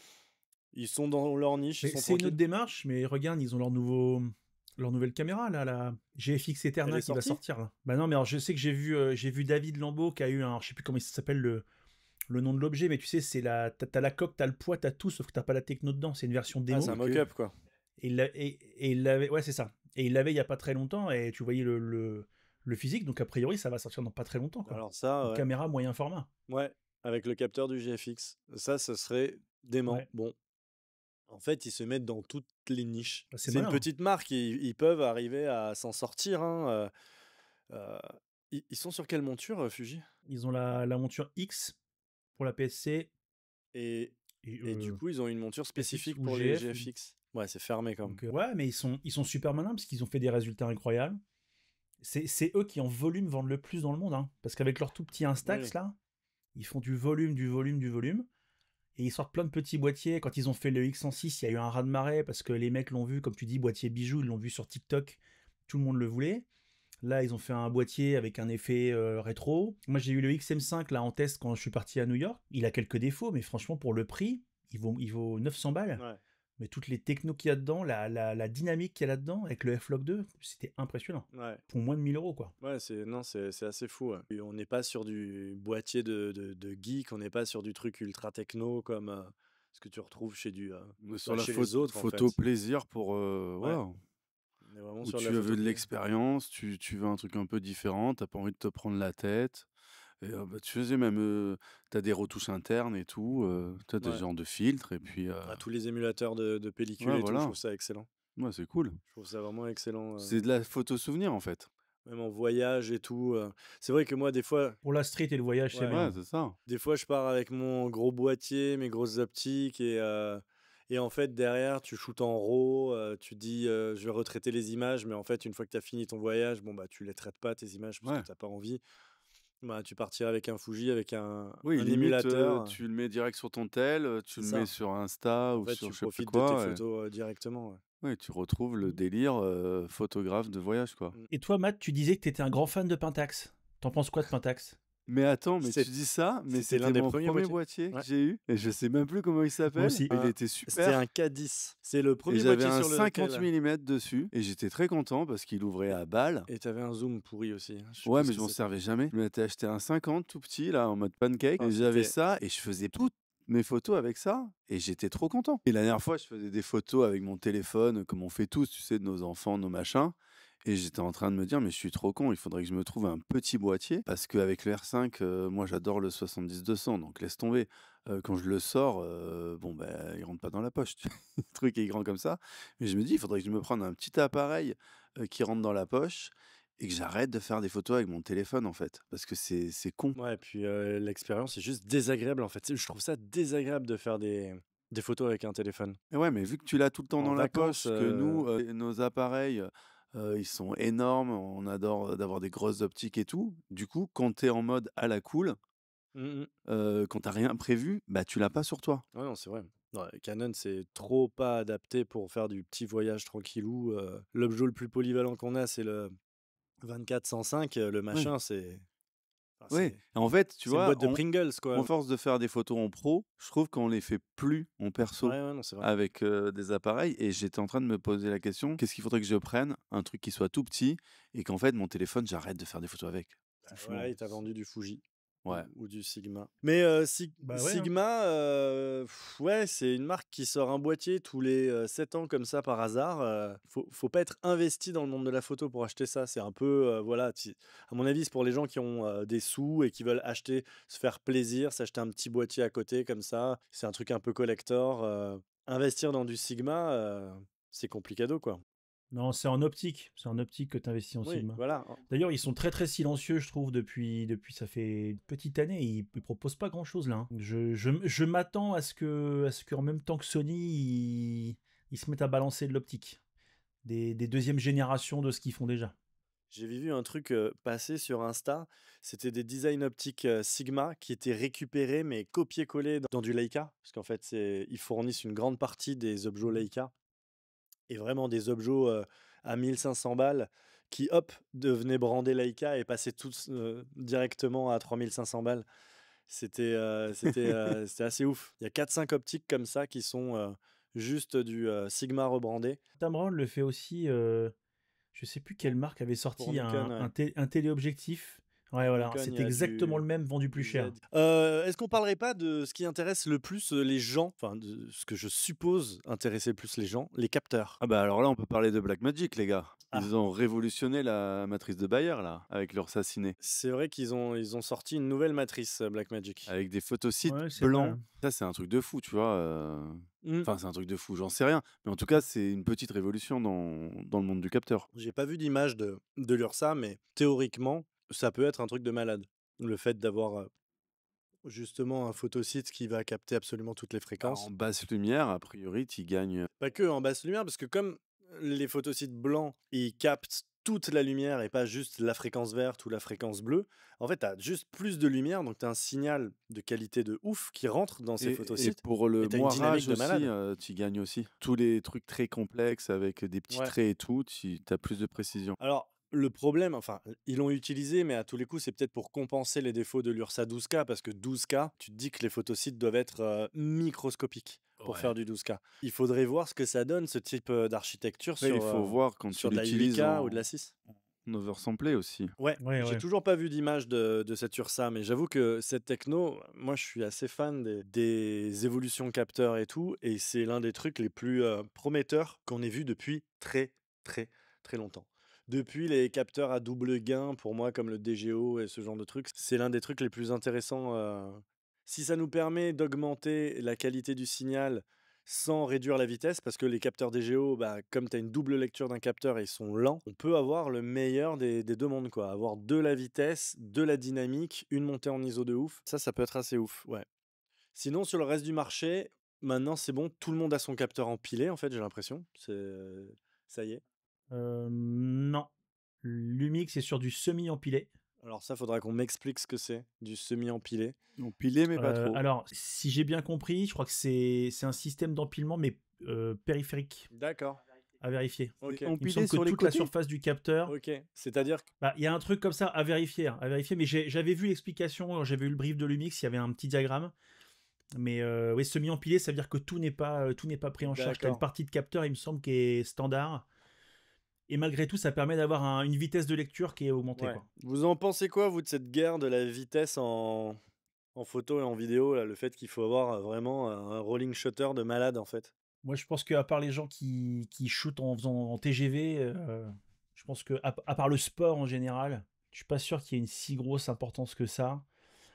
Ils sont dans leur niche, ils Mais sont c'est une autre tranquilles. démarche, mais regarde, ils ont leur nouvelle caméra, là, la GFX Elle est Eterna qui va sortie? sortir. Là. Bah non, mais alors je sais que j'ai vu David Lambeau qui a eu un, alors, je sais plus comment il s'appelle le nom de l'objet, mais tu sais, t'as la coque, t'as le poids, t'as tout, sauf que t'as pas la techno dedans. C'est une version Ah, c'est démo. un Ok. mock-up quoi. Et il l'avait, ouais, c'est ça. Et il l'avait il y a pas très longtemps, et tu voyais le physique, donc a priori, ça va sortir dans pas très longtemps, quoi. Alors ça, Une ouais. caméra moyen format. Ouais, avec le capteur du GFX. Ça, ce serait dément. Ouais, Bon, en fait, ils se mettent dans toutes les niches. bah, c'est C'est une malin. petite marque, ils peuvent arriver à s'en sortir, hein. Euh, ils sont sur quelle monture, Fuji? Ils ont la monture X pour la PSC, Et, et et du coup, ils ont une monture FX spécifique ou pour les GF. GFX. Ouais, c'est fermé quand même. Donc, ouais, mais ils sont super malins parce qu'ils ont fait des résultats incroyables. C'est eux qui en volume vendent le plus dans le monde, hein, parce qu'avec leur tout petit Oui. Instax là, ils font du volume, du volume, du volume. Et ils sortent plein de petits boîtiers. Quand ils ont fait le X106, il y a eu un raz-de-marée parce que les mecs l'ont vu, comme tu dis, boîtier bijou, ils l'ont vu sur TikTok. Tout le monde le voulait. Là, ils ont fait un boîtier avec un effet rétro. Moi, j'ai eu le XM5 là en test quand je suis parti à New York. Il a quelques défauts, mais franchement, pour le prix, il vaut 900 balles. Ouais. Mais toutes les technos qu'il y a dedans, la dynamique qu'il y a là-dedans, avec le F-Log 2, c'était impressionnant. Ouais. Pour moins de 1000 euros, quoi. Ouais, c'est assez fou. Ouais. Et on n'est pas sur du boîtier de geek, on n'est pas sur du truc ultra techno comme ce que tu retrouves chez Sur la chez les autres en photo fait. plaisir pour Ouais, voilà. on est vraiment Où sur de tu la veux photo de plaisir. l'expérience, tu veux un truc un peu différent, t'as pas envie de te prendre la tête. Et bah, tu faisais même, t'as des retouches internes et tout, t'as des Ouais. genres de filtres et puis Ah, tous les émulateurs de pellicules ouais et tout, je voilà. trouve ça excellent. Ouais, c'est cool. Je trouve ça vraiment excellent. C'est de la photo souvenir en fait. Même en voyage et tout. C'est vrai que moi, des fois, Pour la street et le voyage, c'est ouais, bien. Ouais, c'est ça. des fois, je pars avec mon gros boîtier, mes grosses optiques et en fait, derrière, tu shootes en RAW, tu dis je vais retraiter les images, mais en fait, une fois que tu as fini ton voyage, bon, bah, tu les traites pas, tes images, parce que Ouais. tu n'as pas envie. Bah, tu partiras avec un Fuji, avec Oui, un limite, émulateur. tu le mets direct sur ton tel, tu C'est le mets ça. sur Insta En ou fait, sur tu je sais pas profites de tes quoi, photos directement. Ouais. ouais, tu retrouves le délire, photographe de voyage, quoi. Mm. Et toi, Matt, tu disais que tu étais un grand fan de Pentax. T'en penses quoi de Pentax? Mais attends, mais C'est- tu dis ça, mais C'était l'un c'était des mon premiers premier boîtiers. boîtier que Ouais. j'ai eu et je sais même plus comment il Moi s'appelle. aussi. Il était C'était super un K10. C'est le et premier j'avais boîtier un sur 50 lequel. mm dessus et j'étais très content parce qu'il ouvrait à balle. Et tu avais un zoom pourri aussi, hein. Je sais Ouais, plus mais ce je que m'en c'était. servais jamais. Je m'étais acheté un 50 tout petit là en mode pancake Ah, et j'avais c'était. ça et je faisais toutes mes photos avec ça et j'étais trop content. Et la dernière fois, je faisais des photos avec mon téléphone comme on fait tous, tu sais, de nos enfants, nos machins. Et j'étais en train de me dire, mais je suis trop con, il faudrait que je me trouve un petit boîtier. Parce qu'avec le R5, moi j'adore le 70-200, donc laisse tomber. Quand je le sors, bon, ben, il rentre pas dans la poche. Le truc est grand comme ça. Mais je me dis, il faudrait que je me prenne un petit appareil qui rentre dans la poche et que j'arrête de faire des photos avec mon téléphone, en fait, parce que c'est con. Ouais, et puis l'expérience est juste désagréable en fait. Je trouve ça désagréable de faire des photos avec un téléphone. Et ouais, mais vu que tu l'as tout le temps En dans la vacances, poche, que nous, nos appareils, ils sont énormes, on adore d'avoir des grosses optiques et tout. Du coup, quand tu es en mode à la cool, mmh mh. quand tu rien prévu, bah, tu l'as pas sur toi. Ouais, non, c'est vrai. Ouais, Canon, c'est trop pas adapté pour faire du petit voyage tranquillou. L'objet le plus polyvalent qu'on a, c'est le 24-105. Le Ouais, machin, c'est enfin, ouais. Et en fait, tu c'est une vois, boîte de Pringles, on quoi. force de faire des photos en pro, je trouve qu'on les fait plus en Ouais, perso ouais, non, c'est vrai. avec, des appareils et j'étais en train de me poser la question: «Qu'est-ce qu'il faudrait que je prenne? Un truc qui soit tout petit et qu'en fait, mon téléphone, j'arrête de faire des photos avec». Bah, voilà, Franchement, il t'a vendu du Fuji ouais. ou du Sigma. Mais Bah ouais, hein. Sigma, ouais, c'est une marque qui sort un boîtier tous les 7 ans comme ça par hasard. Faut pas être investi dans le monde de la photo pour acheter ça. C'est un peu, voilà, à mon avis, c'est pour les gens qui ont des sous et qui veulent acheter, se faire plaisir, s'acheter un petit boîtier à côté comme ça. C'est un truc un peu collector. Investir dans du Sigma, c'est complicado, quoi. Non, c'est en optique. C'est en optique que tu investis en Oui, Sigma. voilà. D'ailleurs, ils sont très très silencieux, je trouve, depuis ça fait une petite année. Ils proposent pas grand-chose là, hein. Je m'attends à ce qu'en même temps que Sony, ils se mettent à balancer de l'optique. Des deuxièmes générations de ce qu'ils font déjà. J'ai vu un truc passer sur Insta, c'était des designs optiques Sigma qui étaient récupérés mais copiés-collés dans du Leica, parce qu'en fait ils fournissent une grande partie des objets Leica, et vraiment des objets à 1500 balles qui hop devenaient brandés Leica et passaient tous directement à 3500 balles. C'était assez ouf. Il y a 4-5 optiques comme ça qui sont juste du Sigma rebrandé Tamron le fait aussi. Je sais plus quelle marque avait pour sorti Nikon. Ouais. un téléobjectif. Ouais, voilà, Nikon, il y c'est a exactement le même vendu plus du Z. cher. Est-ce qu'on parlerait pas de ce qui intéresse le plus les gens, enfin de ce que je suppose intéresser le plus les gens, les capteurs? Ah bah, alors là, on peut parler de Blackmagic, les gars. Ah, Ils ont révolutionné la matrice de Bayer, là, avec leur Sassiné. c'est vrai qu'ils ont sorti une nouvelle matrice Blackmagic. Avec des photosites Ouais, c'est vrai, blancs. hein. Ça, c'est un truc de fou, tu vois. Hmm. Enfin, c'est un truc de fou, j'en sais rien. Mais en tout cas, c'est une petite révolution dans le monde du capteur. J'ai pas vu d'image de l'URSA, mais théoriquement, ça peut être un truc de malade. Le fait d'avoir justement un photosite qui va capter absolument toutes les Bah, en fréquences. basse lumière, a priori, tu gagnes. Pas que en basse lumière, parce que comme les photosites blancs, ils captent toute la lumière et pas juste la fréquence verte ou la fréquence bleue, en fait, tu as juste plus de lumière, donc tu as un signal de qualité de ouf qui rentre dans ces Et photosites, pour le et tu as une dynamique moirage de aussi, malade. tu gagnes aussi. Tous les trucs très complexes avec des petits Ouais. traits et tout, tu as plus de précision. Alors, le problème, enfin, ils l'ont utilisé, mais à tous les coups, c'est peut-être pour compenser les défauts de l'Ursa 12K, parce que 12K, tu te dis que les photosites doivent être microscopiques pour faire Ouais. du 12K. Il faudrait voir ce que ça donne, ce type d'architecture Après, il faut voir quand tu sur de la l'utilises 8K ou de la 6. en oversamplé aussi. Ouais, Ouais, j'ai ouais. toujours pas vu d'image de cette Ursa, mais j'avoue que cette techno, moi je suis assez fan des évolutions capteurs et tout, et c'est l'un des trucs les plus prometteurs qu'on ait vu depuis très très très longtemps. Depuis les capteurs à double gain, pour moi, comme le DGO et ce genre de trucs, c'est l'un des trucs les plus intéressants. Si ça nous permet d'augmenter la qualité du signal sans réduire la vitesse, parce que les capteurs DGO, bah, comme tu as une double lecture d'un capteur et ils sont lents, on peut avoir le meilleur des deux mondes, quoi. Avoir de la vitesse, de la dynamique, une montée en ISO de ouf. Ça peut être assez ouf, ouais. Sinon, sur le reste du marché, maintenant c'est bon, tout le monde a son capteur empilé, en fait, j'ai l'impression. Ça y est. Non. Lumix est sur du semi-empilé. Alors ça, faudra qu'on m'explique ce que c'est, du semi-empilé. Empilé, mais pas trop. Alors, si j'ai bien compris, je crois que c'est un système d'empilement, mais périphérique, D'accord. à vérifier. Ok. Il me Empilé semble que sur les toute la côtés. surface du capteur, Ok. C'est-à-dire que... bah, il y a un truc comme ça à vérifier, mais j'avais vu l'explication, j'avais eu le brief de Lumix, il y avait un petit diagramme. Mais oui, semi-empilé, ça veut dire que tout n'est pas pris en charge. Tu as une D'accord. partie de capteur, il me semble, qui est standard. Et malgré tout, ça permet d'avoir une vitesse de lecture qui est augmentée, Ouais. quoi. Vous en pensez quoi, vous, de cette guerre de la vitesse en photo et en vidéo, là, le fait qu'il faut avoir vraiment un rolling shutter de malade, en fait? Moi, je pense qu'à part les gens qui shootent en TGV, je pense que à part le sport en général, je suis pas sûr qu'il y ait une si grosse importance que ça.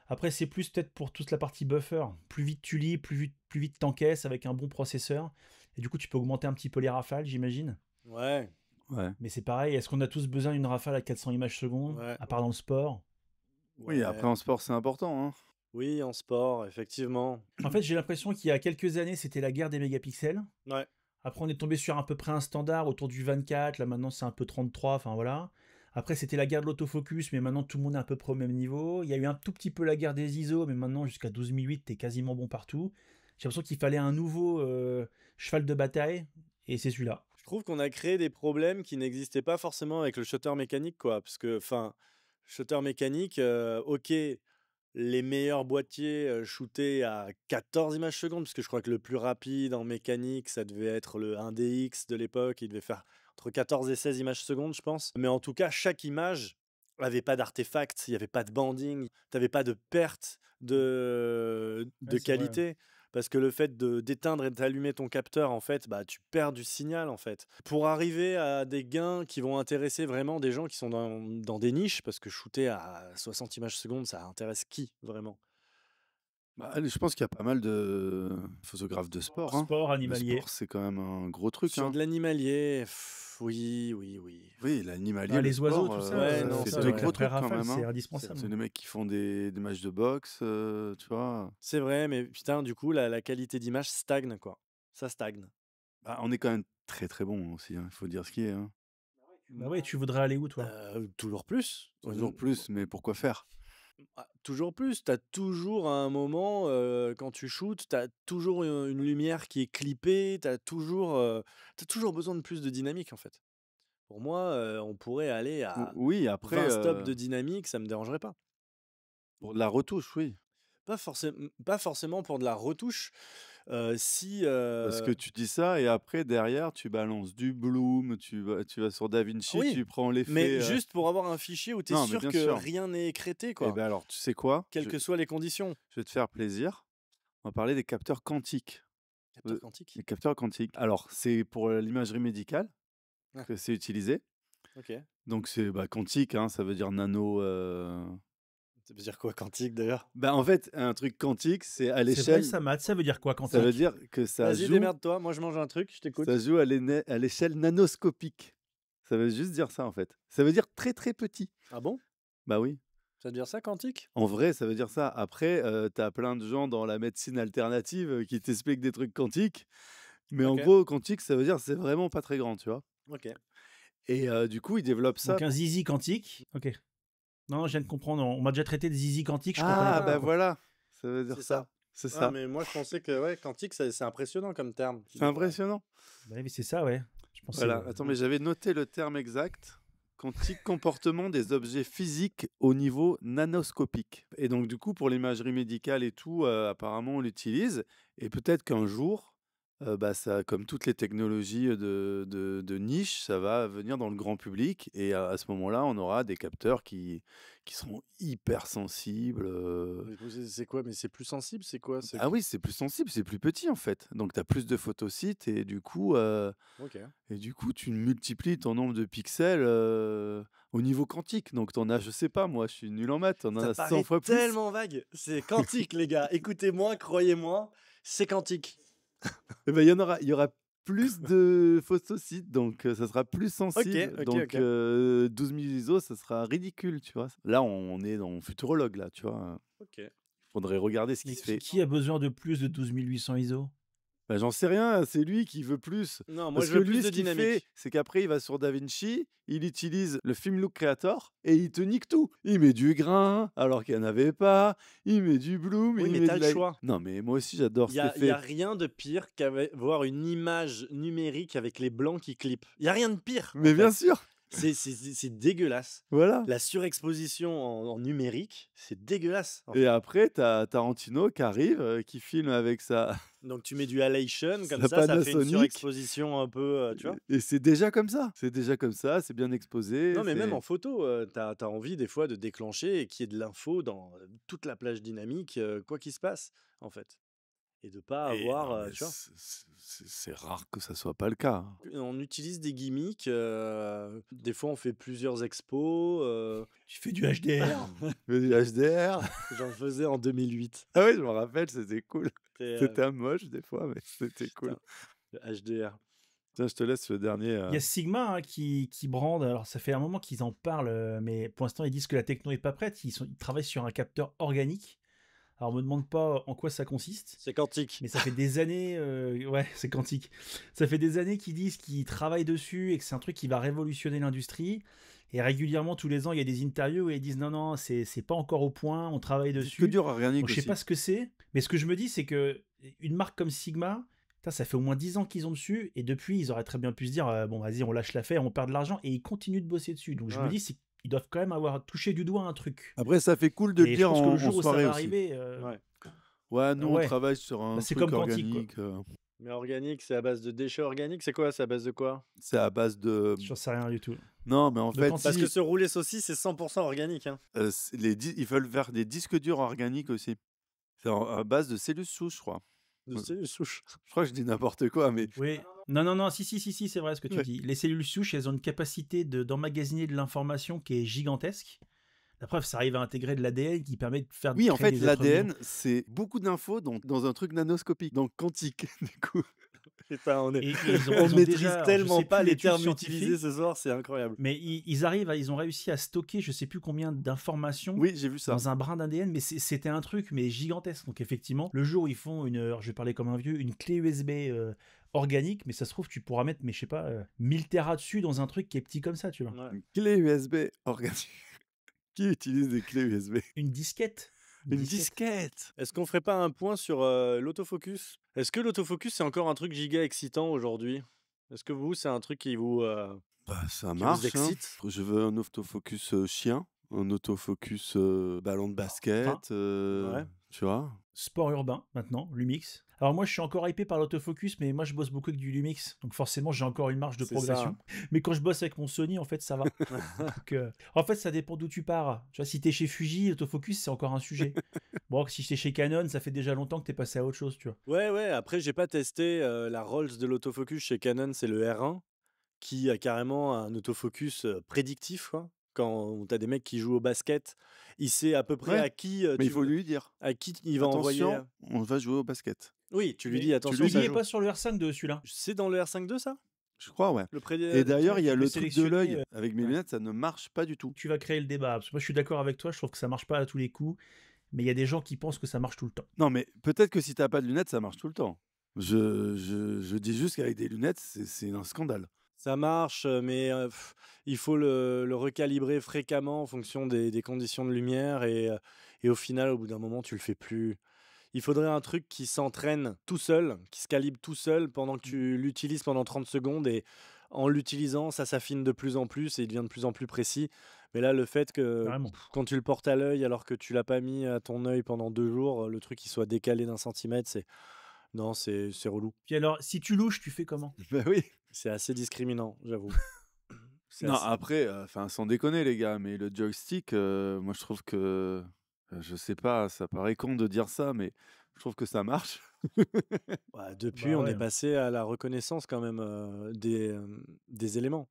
Après, c'est plus peut-être pour toute la partie buffer. Plus vite tu lis, plus vite t'encaisses avec un bon processeur. Et du coup, tu peux augmenter un petit peu les rafales, j'imagine. Ouais. Ouais. Mais c'est pareil, est-ce qu'on a tous besoin d'une rafale à 400 images secondes, Ouais. à part dans le sport? Oui, après Ouais. en sport, c'est important, hein. Oui, en sport, effectivement. En fait, j'ai l'impression qu'il y a quelques années, c'était la guerre des mégapixels. Ouais. Après, on est tombé sur à peu près un standard autour du 24. Là, maintenant, c'est un peu 33. Enfin, voilà. Après, c'était la guerre de l'autofocus, mais maintenant, tout le monde est à peu près au même niveau. Il y a eu un tout petit peu la guerre des ISO, mais maintenant, jusqu'à 12008, t'es quasiment bon partout. J'ai l'impression qu'il fallait un nouveau cheval de bataille, et c'est celui-là. Je trouve qu'on a créé des problèmes qui n'existaient pas forcément avec le shutter mécanique, quoi. Parce que, enfin, shutter mécanique, ok, les meilleurs boîtiers shootaient à 14 images secondes, parce que je crois que le plus rapide en mécanique, ça devait être le 1DX de l'époque, il devait faire entre 14 et 16 images secondes, je pense. Mais en tout cas, chaque image avait pas d'artefact, il n'y avait pas de banding, t'avais pas de perte de Ouais, c'est vrai. qualité. Parce que le fait d'éteindre et d'allumer ton capteur, en fait, bah, tu perds du signal, en fait. Pour arriver à des gains qui vont intéresser vraiment des gens qui sont dans des niches, parce que shooter à 60 images secondes, ça intéresse qui, vraiment? Bah, allez, je pense qu'il y a pas mal de photographes de sport, hein. Sport, Le animalier. sport, c'est quand même un gros truc, Sur hein. de l'animalier, oui, oui, oui. Oui, l'animalier, Ah, le les oiseaux, sport, tout ça, Ouais, non, c'est c'est deux vrai. gros Avec la trucs quand rafale, même, c'est hein. indispensable. C'est les mecs qui font des matchs de boxe, tu vois. C'est vrai, mais putain, du coup, la qualité d'image stagne, quoi. Ça stagne. Bah, on est quand même très très bon aussi, hein, il faut dire ce qui est, hein. Bah ouais, tu voudrais aller où, toi? Toujours plus. Toujours plus, mais pourquoi faire? Toujours plus. Tu as toujours à un moment, quand tu shootes, tu as toujours une lumière qui est clippée, tu as toujours besoin de plus de dynamique, en fait. Pour moi, on pourrait aller à Oui, après, 20 stops de dynamique, ça me dérangerait pas. pour de la retouche, oui. Pas forcément pour de la retouche, si, Parce que tu dis ça et après derrière tu balances du bloom, tu vas sur DaVinci, oui, tu prends mais l'effet, juste pour avoir un fichier où tu es non, mais sûr bien que sûr. rien n'est écrété, Et quoi, ben alors, tu sais quoi? quelles que soient les conditions. Je vais te faire plaisir. On va parler des capteurs quantiques. Capteur quantique? Les capteurs quantiques. Alors, c'est pour l'imagerie médicale Ah, que c'est utilisé. OK. Donc c'est quantique, hein, ça veut dire nano. Ça veut dire quoi quantique, d'ailleurs? En fait, un truc quantique, c'est à C'est vrai, l'échelle. ça, Matt, ça veut dire quoi, Ça veut quantique? dire que Vas-y, démerde-toi, moi je mange un truc, je t'écoute. ça joue à l'échelle nanoscopique. Ça veut juste dire ça en fait. Ça veut dire très très petit. Ah bon? Bah oui. Ça veut dire ça, quantique? En vrai, ça veut dire ça. Après, t'as plein de gens dans la médecine alternative qui t'expliquent des trucs quantiques. Mais en OK, gros, quantique, ça veut dire c'est vraiment pas très grand, tu vois. OK. Et du coup, ils développent ça. Donc un zizi quantique. Ok. Non, je viens de comprendre. On m'a déjà traité de zizi quantique, je comprenais Ah, pas. bah Quoi. voilà, ça veut dire C'est ça. ça. C'est Ah, ça. mais moi je pensais que ouais, quantique, c'est impressionnant comme terme. C'est impressionnant. Bah oui, c'est ça, ouais. Je pensais. Voilà. Attends, mais j'avais noté le terme exact. Quantique, comportement des objets physiques au niveau nanoscopique. Et donc, du coup, pour l'imagerie médicale et tout, apparemment, on l'utilise. Et peut-être qu'un jour, ça, comme toutes les technologies de niche, ça va venir dans le grand public. Et à ce moment-là, on aura des capteurs qui seront hyper sensibles. C'est quoi? Mais c'est plus sensible, c'est quoi? Ah oui, c'est plus sensible, c'est plus petit en fait. Donc, tu as plus de photosites et du coup, OK. tu multiplies ton nombre de pixels au niveau quantique. Donc, tu en as, je sais pas, moi, je suis nul en maths, tu en Ça as 100 paraît fois plus. tellement vague. C'est quantique, les gars. Écoutez-moi, croyez-moi, c'est quantique. Et ben, il y aura plus de photosites, donc ça sera plus sensible. ok, Donc, ok. 12 000 ISO, ça sera ridicule, tu vois. Là, on est dans futurologue, là, tu vois. OK. Faudrait regarder ce Mais qui se fait. qui a besoin de plus de 12800 ISO? Bah, j'en sais rien, c'est lui qui veut plus. Non, moi Parce je que veux lui, plus ce de qu'il fait, dynamique. c'est qu'après, il va sur DaVinci, il utilise le Film Look Creator et il te nique tout. Il met du grain alors qu'il n'y en avait pas, il met du bloom, Oui, il mais met t'as de le la... choix. Non, mais moi aussi, j'adore Il cet y effet. a rien de pire qu'avoir une image numérique avec les blancs qui clippent. Il y a rien de pire. Mais en bien fait. sûr, C'est dégueulasse. voilà. La surexposition en numérique, c'est dégueulasse. En fait. Et après, t'as Tarantino qui arrive, qui filme avec sa... Donc tu mets du halation, comme Sa ça fait une Panasonic. surexposition un peu, tu vois. Et c'est déjà comme ça. C'est déjà comme ça, c'est bien exposé. Non, mais même c'est- en photo, t'as envie des fois de déclencher et qu'il y ait de l'info dans toute la plage dynamique, quoi qu'il se passe, en fait. Et de pas Et avoir, non, mais tu vois. c'est rare que ça soit pas le cas, hein. On utilise des gimmicks, des fois on fait plusieurs expos. Tu fais du HDR. Mais du HDR. J'en faisais en 2008. Ah oui, je me rappelle, c'était cool. C'était, C'était un moche des fois, mais c'était cool. putain, le HDR. Tiens, je te laisse le dernier. Il y a Sigma qui brande, alors ça fait un moment qu'ils en parlent, mais pour l'instant ils disent que la techno est pas prête, ils travaillent sur un capteur organique. Alors on me demande pas en quoi ça consiste, C'est quantique. mais ça fait des années, ouais c'est quantique, ça fait des années qu'ils disent qu'ils travaillent dessus et que c'est un truc qui va révolutionner l'industrie. Et régulièrement tous les ans il y a des interviews où ils disent non c'est pas encore au point, on travaille Disque dessus. dur organique Donc je sais aussi. pas ce que c'est, mais ce que je me dis c'est que une marque comme Sigma, putain, ça fait au moins 10 ans qu'ils ont dessus, et depuis, ils auraient très bien pu se dire bon, vas-y, on lâche l'affaire, on perd de l'argent, et ils continuent de bosser dessus. Donc je me Ouais. dis, ils doivent quand même avoir touché du doigt un truc. Après, ça fait cool de le Et je dire pense que le en jour où ça soirée va aussi. arriver, Ouais. Ouais, nous, on ouais. travaille sur un Bah, c'est truc comme quantique, quoi. organique. Mais organique, c'est à base de déchets organiques. C'est quoi? C'est à base de quoi? C'est à base de. J'en sais rien du tout. Non, mais en De fait, quantique. Parce que ce roulé saucisse, c'est 100% organique. Hein. ils veulent faire des disques durs organiques aussi. C'est à base de cellules souches, je crois. De cellules souches. Je crois que je dis n'importe quoi, mais. Oui. Non, si, c'est vrai ce que tu Ouais. dis. Les cellules souches, elles ont une capacité d'emmagasiner de l'information qui est gigantesque. La preuve, ça arrive à intégrer de l'ADN qui permet de faire. Oui, en créer fait, des êtres vivants. l'ADN, c'est beaucoup d'infos dans un truc nanoscopique, donc quantique, du coup. Putain, on Et ils ont maîtrise déjà, alors, je tellement sais pas plus les l'étude termes scientifique, utilisés ce soir, c'est incroyable. mais ils ont réussi à stocker je sais plus combien d'informations Oui, j'ai vu ça. dans un brin d'ADN, mais c'était un truc mais gigantesque. Donc effectivement, le jour où ils font alors, je vais parler comme un vieux, une clé USB organique, mais ça se trouve tu pourras mettre, mais je sais pas, 1000 Tera dessus dans un truc qui est petit comme ça, tu vois. Ouais. Une clé USB organique. Qui utilise des clés USB? Une disquette. Une disquette. Est-ce qu'on ferait pas un point sur l'autofocus? Est-ce que l'autofocus, c'est encore un truc giga excitant aujourd'hui? Est-ce que vous, c'est un truc qui vous... Bah, ça qui vous marche. Hein. excite? Je veux un autofocus chien, un autofocus ballon de basket, ouais. tu vois. Sport urbain maintenant, Lumix. Alors moi je suis encore hypé par l'autofocus, mais moi je bosse beaucoup avec du Lumix, donc forcément j'ai encore une marge de C'est progression. Mais quand je bosse avec mon Sony, en fait ça va. Donc, en fait ça dépend d'où tu pars. Tu vois, si t'es chez Fuji, l'autofocus c'est encore un sujet. Bon, si t'es chez Canon, ça fait déjà longtemps que t'es passé à autre chose, tu vois. Ouais, après, j'ai pas testé la Rolls de l'autofocus chez Canon, c'est le R1, qui a carrément un autofocus prédictif, quoi. Quand t'as des mecs qui jouent au basket, il sait à peu près Ouais, à qui mais il faut lui dire. à qui il va envoyer. Attention, on va jouer au basket. Oui, tu lui Mais dis attention, il ça y est joue. pas sur le R5 de celui-là. C'est dans le R5.2 ça? Je crois, ouais. Le Et d'ailleurs, il y a tu le peux truc de sélectionner, l'œil. Avec mes lunettes, ça ne marche pas du tout. Tu vas créer le débat. Parce que moi je suis d'accord avec toi, je trouve que ça marche pas à tous les coups, mais il y a des gens qui pensent que ça marche tout le temps. Non, mais peut-être que si t'as pas de lunettes, ça marche tout le temps. Je dis juste qu'avec des lunettes, c'est un scandale. Ça marche, mais il faut le recalibrer fréquemment en fonction des conditions de lumière et au final, au bout d'un moment, tu le fais plus. Il faudrait un truc qui s'entraîne tout seul, qui se calibre tout seul pendant que tu l'utilises pendant 30 secondes et en l'utilisant, ça s'affine de plus en plus et il devient de plus en plus précis. Mais là, le fait que Carrément. quand tu le portes à l'œil alors que tu l'as pas mis à ton œil pendant 2 jours, le truc il soit décalé d'1 centimètre, c'est relou. Puis alors, si tu louches, tu fais comment? Bah oui. C'est assez discriminant, j'avoue. C'est Non, assez- après, sans déconner, les gars, mais le joystick, moi, je trouve que. Je sais pas, ça paraît con de dire ça, mais je trouve que ça marche. Ouais, depuis, Bah on ouais. est passé à la reconnaissance quand même des éléments.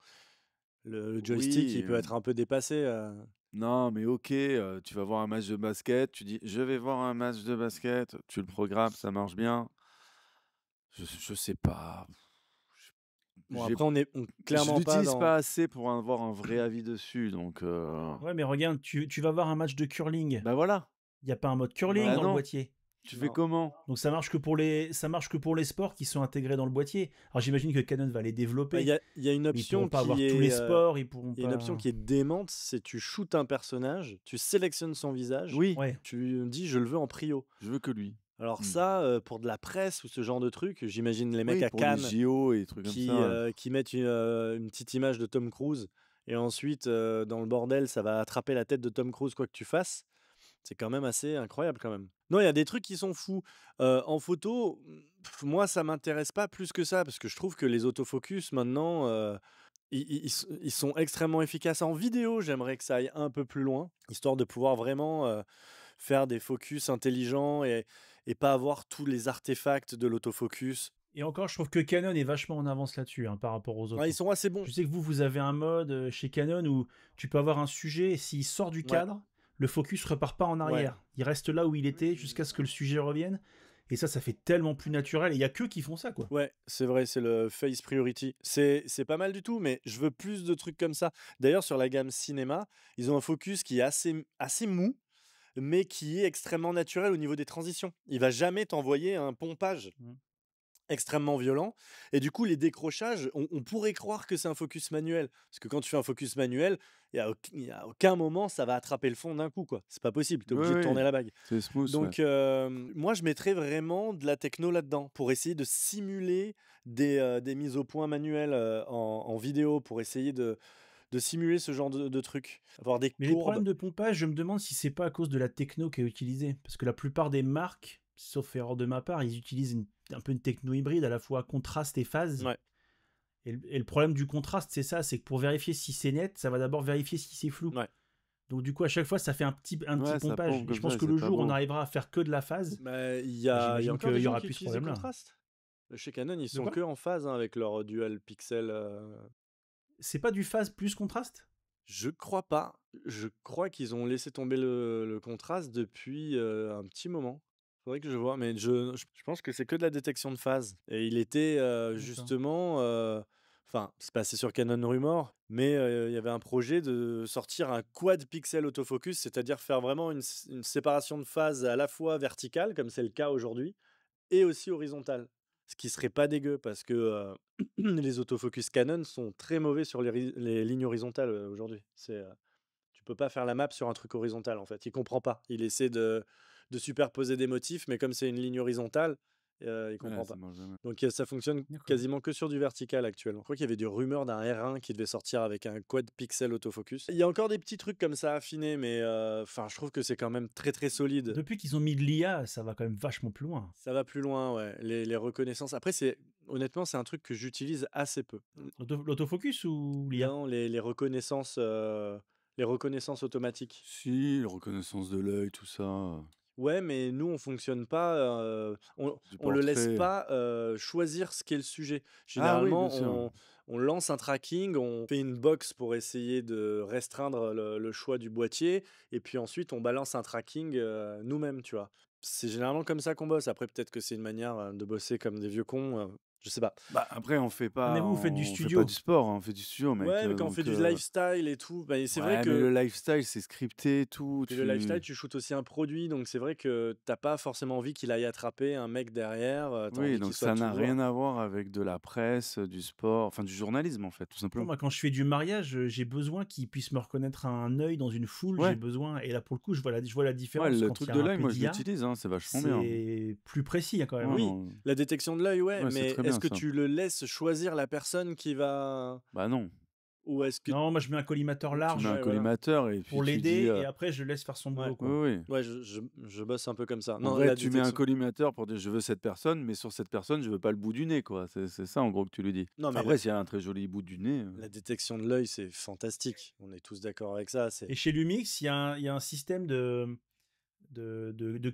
Le joystick, il peut Oui. être un peu dépassé. Non, mais ok, tu vas voir un match de basket, tu dis je vais voir un match de basket, tu le programmes, ça marche bien. Je sais pas. Bon, J'ai- après, on est Je clairement pas l'utilise dans... pas assez pour avoir un vrai avis dessus, donc. Ouais, mais regarde, tu vas voir un match de curling. Bah voilà, Il n'y a pas un mode curling Bah dans le non. boîtier. tu fais Non. comment? Donc ça marche que pour les sports qui sont intégrés dans le boîtier. Alors j'imagine que Canon va les développer. Il y a une Mais ils option pourront pas avoir qui tous les est... sports, ils pourront Il y a une pas. option qui est démente, c'est tu shootes un personnage, tu sélectionnes son visage, Oui, Ouais. tu lui dis je le veux en prio. je veux que lui. Alors Mm. ça, pour de la presse ou ce genre de truc, j'imagine les mecs Oui, à pour Cannes les JO et des trucs comme ça. qui mettent une petite image de Tom Cruise et ensuite dans le bordel ça va attraper la tête de Tom Cruise quoi que tu fasses. C'est quand même assez incroyable quand même. Non, il y a des trucs qui sont fous. En photo, moi ça m'intéresse pas plus que ça parce que je trouve que les autofocus maintenant ils sont extrêmement efficaces. En vidéo, j'aimerais que ça aille un peu plus loin, histoire de pouvoir vraiment faire des focus intelligents et pas avoir tous les artefacts de l'autofocus. Et encore, je trouve que Canon est vachement en avance là-dessus par rapport aux autres. Ouais, ils sont assez bons. Je sais que vous avez un mode chez Canon où tu peux avoir un sujet et s'il sort du cadre, le focus repart pas en arrière. Il reste là où il était jusqu'à ce que le sujet revienne. Et ça fait tellement plus naturel. Et il y a qu'eux qui font ça, quoi. Ouais, c'est vrai, c'est le face priority. C'est pas mal du tout, mais je veux plus de trucs comme ça. D'ailleurs, sur la gamme cinéma, ils ont un focus qui est assez mou, mais qui est extrêmement naturel au niveau des transitions. Il va jamais t'envoyer un pompage Mmh. extrêmement violent. Et du coup, les décrochages, on pourrait croire que c'est un focus manuel. Parce que quand tu fais un focus manuel, il y a aucun moment ça va attraper le fond d'un coup, quoi. C'est pas possible, tu es Oui, obligé de oui, tourner la bague. c'est smooth, ouais. Donc, moi, je mettrais vraiment de la techno là-dedans pour essayer de simuler des mises au point manuelles en vidéo, pour essayer de simuler ce genre de trucs. Avoir des Mais les problèmes courbes. de pompage, je me demande si c'est pas à cause de la techno qui est utilisée. Parce que la plupart des marques, sauf erreur de ma part, ils utilisent un peu une techno hybride, à la fois contraste et phase. Ouais. Et le problème du contraste, c'est ça, c'est que pour vérifier si c'est net, ça va d'abord vérifier si c'est flou. Ouais. Donc du coup, à chaque fois, ça fait un petit Ouais, ça pompage. pompe Et comme je pense ça, que c'est le pas jour où on beau. arrivera à faire que de la phase, Mais il y a j'imagine encore des qu'il y gens aura qui plus ce utilisent du problème-là. contraste. Chez Canon, ils De sont quoi? que en phase avec leur dual pixel. C'est pas du phase plus contraste? Je crois pas. Je crois qu'ils ont laissé tomber le contraste depuis un petit moment. Faudrait que je vois, mais je pense que c'est que de la détection de phase. Et il était D'accord. justement, enfin, c'est passé sur Canon Rumor, mais il y avait un projet de sortir un quad pixel autofocus, c'est-à-dire faire vraiment une séparation de phase à la fois verticale, comme c'est le cas aujourd'hui, et aussi horizontale. Ce qui serait pas dégueu parce que les autofocus Canon sont très mauvais sur les lignes horizontales aujourd'hui. Tu peux pas faire la map sur un truc horizontal en fait. Il comprend pas. Il essaie de superposer des motifs, mais comme c'est une ligne horizontale, il comprend Ouais, pas. ça marche jamais. Donc ça fonctionne D'accord. quasiment que sur du vertical actuellement. Je crois qu'il y avait des rumeurs d'un R1 qui devait sortir avec un quad pixel autofocus. Il y a encore des petits trucs comme ça affinés, mais enfin, je trouve que c'est quand même très très solide. Depuis qu'ils ont mis de l'IA, ça va quand même vachement plus loin. Ça va plus loin, ouais. Les reconnaissances. Après, honnêtement, c'est un truc que j'utilise assez peu. L'autofocus ou l'IA? Non, les reconnaissances, automatiques. Si, reconnaissance de l'œil, tout ça, Ouais, mais nous, on fonctionne pas, du on le laisse portrait. pas choisir ce qu'est le sujet. Ah oui, bien Généralement, sûr. on lance un tracking, on fait une box pour essayer de restreindre le choix du boîtier, et puis ensuite, on balance un tracking nous-mêmes, tu vois. C'est généralement comme ça qu'on bosse. Après, peut-être que c'est une manière de bosser comme des vieux cons, je sais pas. Bah, après, on fait Ah, mais pas, vous faites du on fait pas studio. du sport, hein, on fait du studio, mec. Ouais, mais quand on fait Donc, du lifestyle et tout, bah, c'est vrai ouais, mais que. le lifestyle, c'est scripté, et tout. Puis le lifestyle, tu shootes aussi un produit, donc c'est vrai que t'as pas forcément envie qu'il aille attraper un mec derrière, t'as Oui, envie qu'il donc soit ça tout n'a droit. rien à voir avec de la presse, du sport, enfin du journalisme en fait, tout Non, simplement. moi, quand je fais du mariage, j'ai besoin qu'ils puissent me reconnaître un œil dans une foule. Ouais. J'ai besoin. Et là, pour le coup, je vois la Ouais, différence. le Quand truc il y de a un l'œil, peu moi je d'IA, l'utilise, hein, c'est vachement bien. c'est plus précis hein, quand même. Ouais, Oui, non, la détection de l'œil, ouais, ouais, c'est mais très bien est-ce que ça. tu le laisses choisir la personne qui va. Bah non, Ou est-ce que. Non, moi, je mets un collimateur tu large mets un Ouais, voilà. collimateur et puis pour tu dis. l'aider et après, je laisse faire son boulot. Ouais. Quoi. Oui, oui. Ouais, je bosse un peu comme ça. En Non, vrai, la tu mets un détection. collimateur pour dire je veux cette personne, mais sur cette personne, je veux pas le bout du nez, quoi. C'est ça en gros que tu lui dis. Non, mais Après, s'il y a un très joli bout du nez. la détection de l'œil, c'est fantastique. On est tous d'accord avec ça. Et chez Lumix, il y a un système de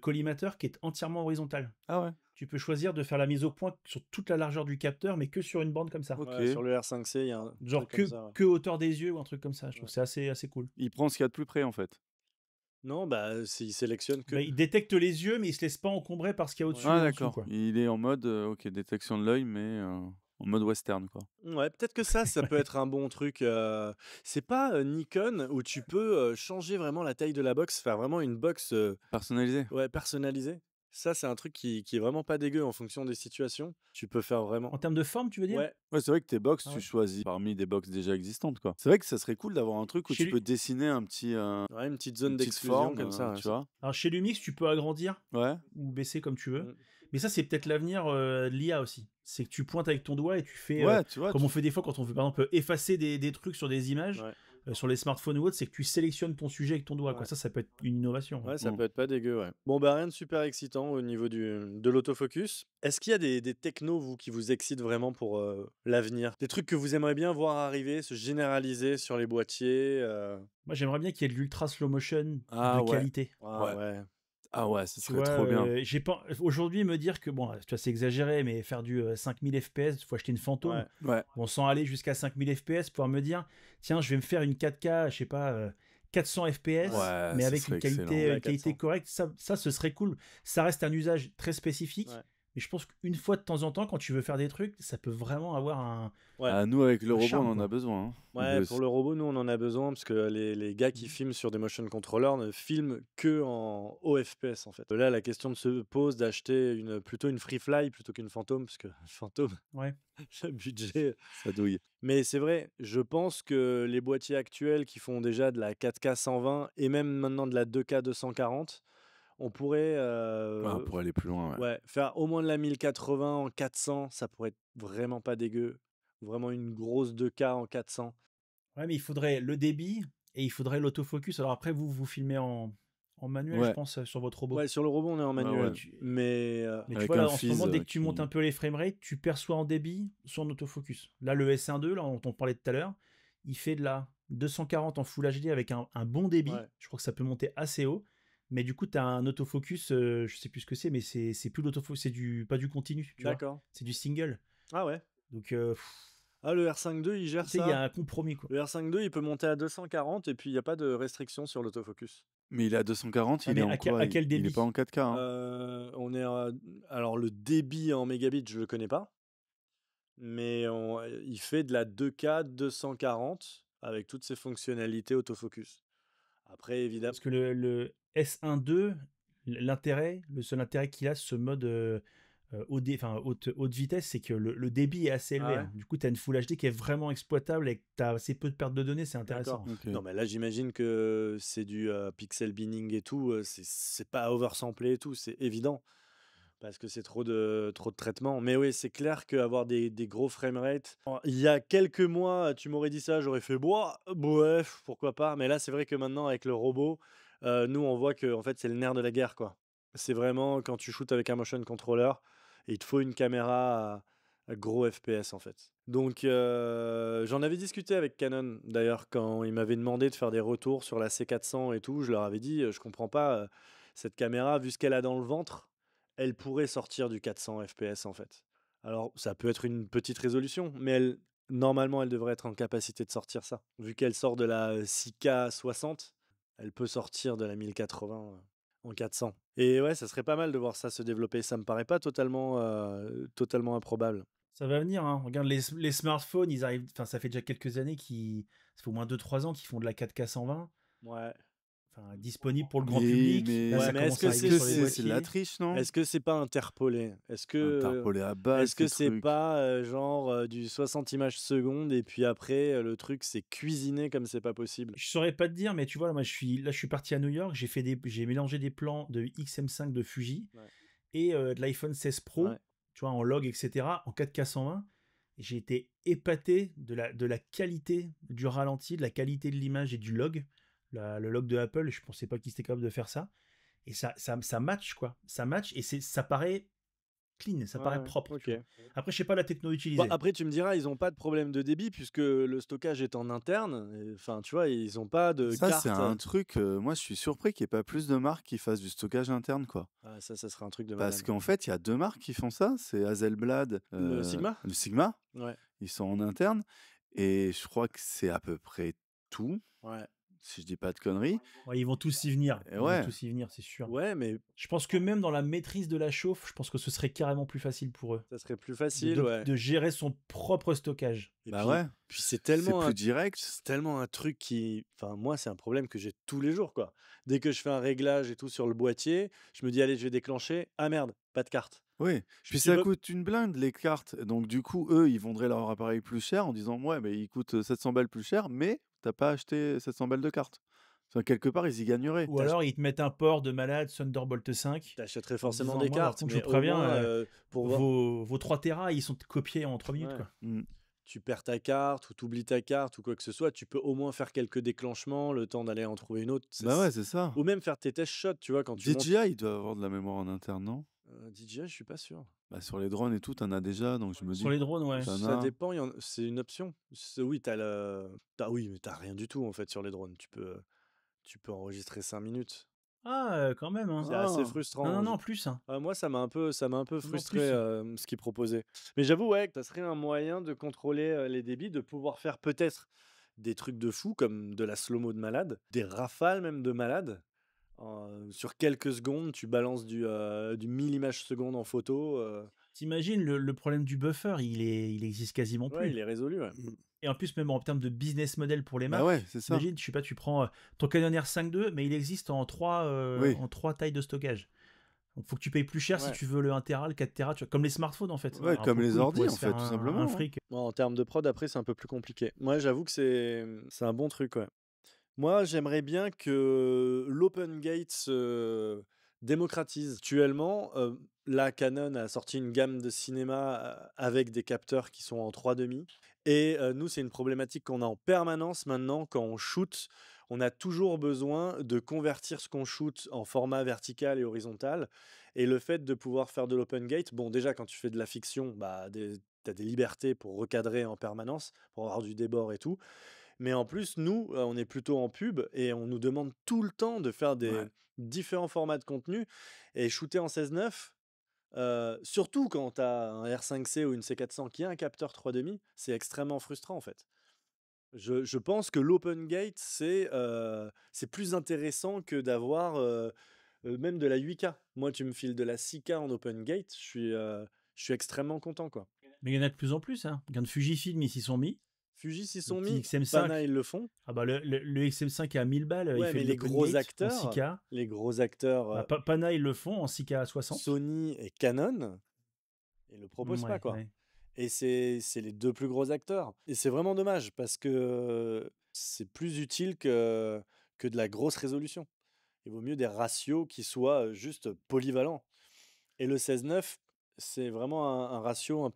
collimateur qui est entièrement horizontal. Ah ouais, Tu peux choisir de faire la mise au point sur toute la largeur du capteur, mais que sur une bande comme ça. ok. Ouais, sur le R5C, il y a un Genre truc comme ça. Ouais. que hauteur des yeux ou un truc comme ça. Je trouve Ouais. que c'est assez cool. Il prend ce qu'il y a de plus près en fait. Non, bah, il sélectionne que. Bah, il détecte les yeux, mais il se laisse pas encombrer par ce qu'il y a au-dessus. Ah et en dessous, d'accord. quoi. Il est en mode, ok, détection de l'œil, mais en mode western, quoi. Ouais, peut-être que ça peut être un bon truc. C'est pas Nikon où tu peux changer vraiment la taille de la box, faire vraiment une box Personnalisé. ouais, personnalisée. Ça, c'est un truc qui est vraiment pas dégueu en fonction des situations. Tu peux faire vraiment. En termes de forme, tu veux dire? Ouais, Ouais, c'est vrai que tes box, Ah tu ouais. choisis parmi des box déjà existantes, quoi. C'est vrai que ça serait cool d'avoir un truc où Chez tu lui- peux dessiner un petit, ouais, une petite zone une petite d'exclusion forme, comme ça. Ouais, tu vois. Alors chez Lumix, tu peux agrandir Ouais. ou baisser comme tu veux. Mm. Mais ça, c'est peut-être l'avenir de l'IA aussi. C'est que tu pointes avec ton doigt et tu fais, Ouais, tu vois. comme on fait des fois quand on veut par exemple effacer des trucs sur des images, Ouais. sur les smartphones ou autres, c'est que tu sélectionnes ton sujet avec ton doigt. Quoi. Ouais. Ça peut être une innovation. Ouais, ça Bon. peut être pas dégueu, ouais. Bon, bah, rien de super excitant au niveau de l'autofocus. Est-ce qu'il y a des technos, vous, qui vous excitent vraiment pour l'avenir? Des trucs que vous aimeriez bien voir arriver, se généraliser sur les boîtiers Moi, j'aimerais bien qu'il y ait de l'ultra slow motion Ah de ouais. qualité. Ah, Ouais. ouais. Ah ouais, ça Tu serait vois, trop bien. j'ai pas aujourd'hui me dire que bon, tu vois, c'est exagéré, mais faire du 5000 FPS, il faut acheter une Phantom. Ouais. Ouais. Bon, sans aller jusqu'à 5000 FPS, pouvoir me dire, tiens, je vais me faire une 4K, je sais pas, 400 FPS, Ouais, mais ce avec serait une qualité, excellent. une qualité 400. correcte. Ça, ce serait cool. Ça reste un usage très spécifique, Ouais. mais je pense qu'une fois de temps en temps, quand tu veux faire des trucs, ça peut vraiment avoir Ouais. Ah, nous, avec le un robot, charme, on en quoi. a besoin. Hein. Ouais, pour le robot, nous, on en a besoin parce que les gars qui filment sur des motion controllers ne filment que en haut FPS en fait. Là, la question se pose d'acheter plutôt une Freefly plutôt qu'une Phantom parce que Phantom, Ouais. le budget. Ça douille. Mais c'est vrai, je pense que les boîtiers actuels qui font déjà de la 4K 120 et même maintenant de la 2K 240, on pourrait Ouais, pour aller plus loin, ouais. ouais, faire au moins de la 1080 en 400, ça pourrait être vraiment pas dégueu. Vraiment une grosse 2K en 400. Ouais, mais il faudrait le débit et il faudrait l'autofocus. Alors après, vous filmez en manuel, je Ouais. pense, sur votre robot. Ouais, sur le robot, on est en Ouais, manuel. ouais. Mais Mais tu Avec vois, là, un en ce moment, Fizz, dès que tu montes qui- un peu les framerates, tu perds soit en débit, soit en autofocus. Là, le S1.2, là, dont on parlait tout à l'heure, il fait de la 240 en Full HD avec un bon débit. Ouais. Je crois que ça peut monter assez haut. Mais du coup, tu as un autofocus, je sais plus ce que c'est, mais c'est plus l'autofocus, pas du continu, tu vois. d'accord. C'est du single. Ah ouais. Donc, Ah, le R5.2, il tu gère sais, il y a ça. un compromis, quoi. Le R5.2, il peut monter à 240 et puis il n'y a pas de restriction sur l'autofocus. Mais il est à 240, Ouais, il mais est en à quoi? quel Il est débit? pas en 4K. Hein. On est alors le débit en mégabits, je le connais pas, mais il fait de la 2K 240 avec toutes ses fonctionnalités autofocus. Après, évidemment, Parce que le S1.2, le seul intérêt qu'il a, ce mode haute vitesse, c'est que le débit est assez élevé. ouais. Hein. Du coup, tu as une Full HD qui est vraiment exploitable et que tu as assez peu de perte de données, c'est D'accord. intéressant. Ok. Non, mais là, j'imagine que c'est du pixel binning et tout. C'est pas oversamplé et tout, c'est évident. Parce que c'est trop de traitement. Mais oui, c'est clair qu'avoir des gros framerates. Il y a quelques mois, tu m'aurais dit ça, j'aurais fait bois, bref, pourquoi pas. Mais là, c'est vrai que maintenant, avec le robot, nous, on voit que en fait, c'est le nerf de la guerre, quoi. C'est vraiment quand tu shootes avec un motion controller, il te faut une caméra à gros FPS, en fait. Donc, j'en avais discuté avec Canon, d'ailleurs, quand ils m'avaient demandé de faire des retours sur la C400 et tout. Je leur avais dit, je comprends pas, cette caméra, vu ce qu'elle a dans le ventre, elle pourrait sortir du 400 FPS en fait. Alors, ça peut être une petite résolution, mais normalement, elle devrait être en capacité de sortir ça. Vu qu'elle sort de la 6K 60, elle peut sortir de la 1080 en 400. Et ouais, ça serait pas mal de voir ça se développer. Ça me paraît pas totalement improbable. Ça va venir. Hein. Regarde, les smartphones, ils arrivent. Enfin, ça fait déjà quelques années ça fait au moins 2-3 ans qu'ils font de la 4K 120. Ouais. Enfin, disponible pour le grand Mais- public. mais- Là, Ouais, ça mais commence est-ce à que arriver c'est- sur les c'est de la boîtiers. triche, non? Est-ce que c'est pas interpolé? Interpolé à base. Est-ce que ces c'est trucs. pas genre du 60 images secondes et puis après le truc c'est cuisiné comme c'est pas possible? Je saurais pas te dire, mais tu vois, moi, je suis parti à New York, j'ai mélangé des plans de XM5 de Fuji Ouais. et de l'iPhone 16 Pro, Ouais. tu vois, en log, etc., en 4K 120. Et j'ai été épaté de la qualité du ralenti, de la qualité de l'image et du log. Le log de Apple, je pensais pas qu'ils étaient capables de faire ça. Et ça match, quoi. Ça match et ça paraît clean, ça paraît Ouais, propre. ok. Tu vois. Après, je sais pas la techno Bon, utilisée. après, tu me diras, ils ont pas de problème de débit puisque le stockage est en interne. Enfin, tu vois, ils ont pas de Ça, carte. c'est un truc. Moi, je suis surpris qu'il n'y ait pas plus de marques qui fassent du stockage interne, quoi. Ah, ça serait un truc de Parce malade. qu'en fait, il y a deux marques qui font ça. C'est Hasselblad. Le Sigma Le Sigma. Ouais, Ils sont en interne. Et je crois que c'est à peu près tout, ouais. si je dis pas de conneries. Ouais, ils vont tous y venir. Et Ils ouais. vont tous y venir, c'est sûr. Ouais, mais Je pense que même dans la maîtrise de la chauffe, je pense que ce serait carrément plus facile pour eux ça serait plus facile, de, ouais. de gérer son propre stockage. Et Bah puis, ouais. puis c'est C'est tellement plus direct. c'est tellement un truc qui. Enfin, moi, c'est un problème que j'ai tous les jours, quoi. Dès que je fais un réglage et tout sur le boîtier, je me dis, allez, je vais déclencher. Ah merde, pas de carte. Oui. Je Puis suis ça re- coûte une blinde, les cartes. Donc, du coup, eux, ils vendraient leur appareil plus cher en disant ouais, mais il coûte 700 balles plus cher, mais t'as pas acheté 700 balles de cartes. Enfin, quelque part, ils y gagneraient. Ou alors ils te mettent un port de malade Thunderbolt 5. T'achèterais forcément disant, des moi, par cartes, contre, je mais vous préviens, au moins, pour voir. Vos 3 Tera, ils sont copiés en 3 minutes. Ouais. Quoi. Mm. Tu perds ta carte ou t'oublies ta carte ou quoi que ce soit, tu peux au moins faire quelques déclenchements, le temps d'aller en trouver une autre. Bah ouais, c'est ça. Ou même faire tes test shots, tu vois, quand tu montes. DJI, il doit avoir de la mémoire en interne, non? DJI, je suis pas sûr. Bah, sur les drones et tout, t'en as déjà, donc je me dis. Sur les drones, ouais. T'en Ça as. dépend, c'est une option. Oui, oui, mais t'as rien du tout en fait sur les drones. Tu peux enregistrer 5 minutes. Ah, quand même. Hein. C'est assez Ah. frustrant. Non, plus. Hein. Moi, ça m'a un peu Non, frustré plus. ce qu'ils proposaient. Mais j'avoue, ouais, que ça serait un moyen de contrôler les débits, de pouvoir faire peut-être des trucs de fou, comme de la slow-mo de malade, des rafales même de malade. Sur quelques secondes, tu balances du 1000 images secondes en photo. T'imagines, le problème du buffer, il existe quasiment Ouais, plus. il est résolu, ouais. Et en plus, même en termes de business model pour les Bah marques, ouais, c'est ça. t'imagines, je sais pas, tu prends ton Canon R5 II, mais il existe en Oui. en 3 tailles de stockage. Donc, faut que tu payes plus cher si Ouais. tu veux le 1 Tera, le 4 Tera, comme les smartphones en fait. Ouais, Alors, comme pour le les coup, ils ordi, pourraient en se faire fait, tout un simplement, hein. fric. Moi, en termes de prod, après, c'est un peu plus compliqué. Moi, j'avoue que c'est un bon truc, ouais. Moi, j'aimerais bien que l'open gate se démocratise. Actuellement, la Canon a sorti une gamme de cinéma avec des capteurs qui sont en 3,5. Et nous, c'est une problématique qu'on a en permanence maintenant quand on shoot. On a toujours besoin de convertir ce qu'on shoot en format vertical et horizontal. Et le fait de pouvoir faire de l'open gate, bon, déjà, quand tu fais de la fiction, bah, tu as des libertés pour recadrer en permanence, pour avoir du débord et tout. Mais en plus, nous, on est plutôt en pub et on nous demande tout le temps de faire des Ouais. différents formats de contenu et shooter en 16:9, surtout quand tu as un R5C ou une C400 qui a un capteur 3,5, c'est extrêmement frustrant en fait. Je pense que l'open gate, c'est plus intéressant que d'avoir même de la 8K. Moi, tu me files de la 6K en open gate, je suis extrêmement content, quoi. Mais il y en a de plus en plus. Hein. Regarde Fujifilm, ils s'y sont mis. Fuji s'y Le sont petit mis, XM5. Pana ils le font. Ah bah le XM5 est à 1000 balles, il Ouais, fait mais de les l'open gros gate en acteurs, 6K. Bah, Pana, ils le font en 6K à 60. Sony et Canon, ils le proposent pas, Ouais, quoi. ouais. Et c'est les deux plus gros acteurs. Et c'est vraiment dommage parce que c'est plus utile que de la grosse résolution. Il vaut mieux des ratios qui soient juste polyvalents. Et le 16:9, c'est vraiment un ratio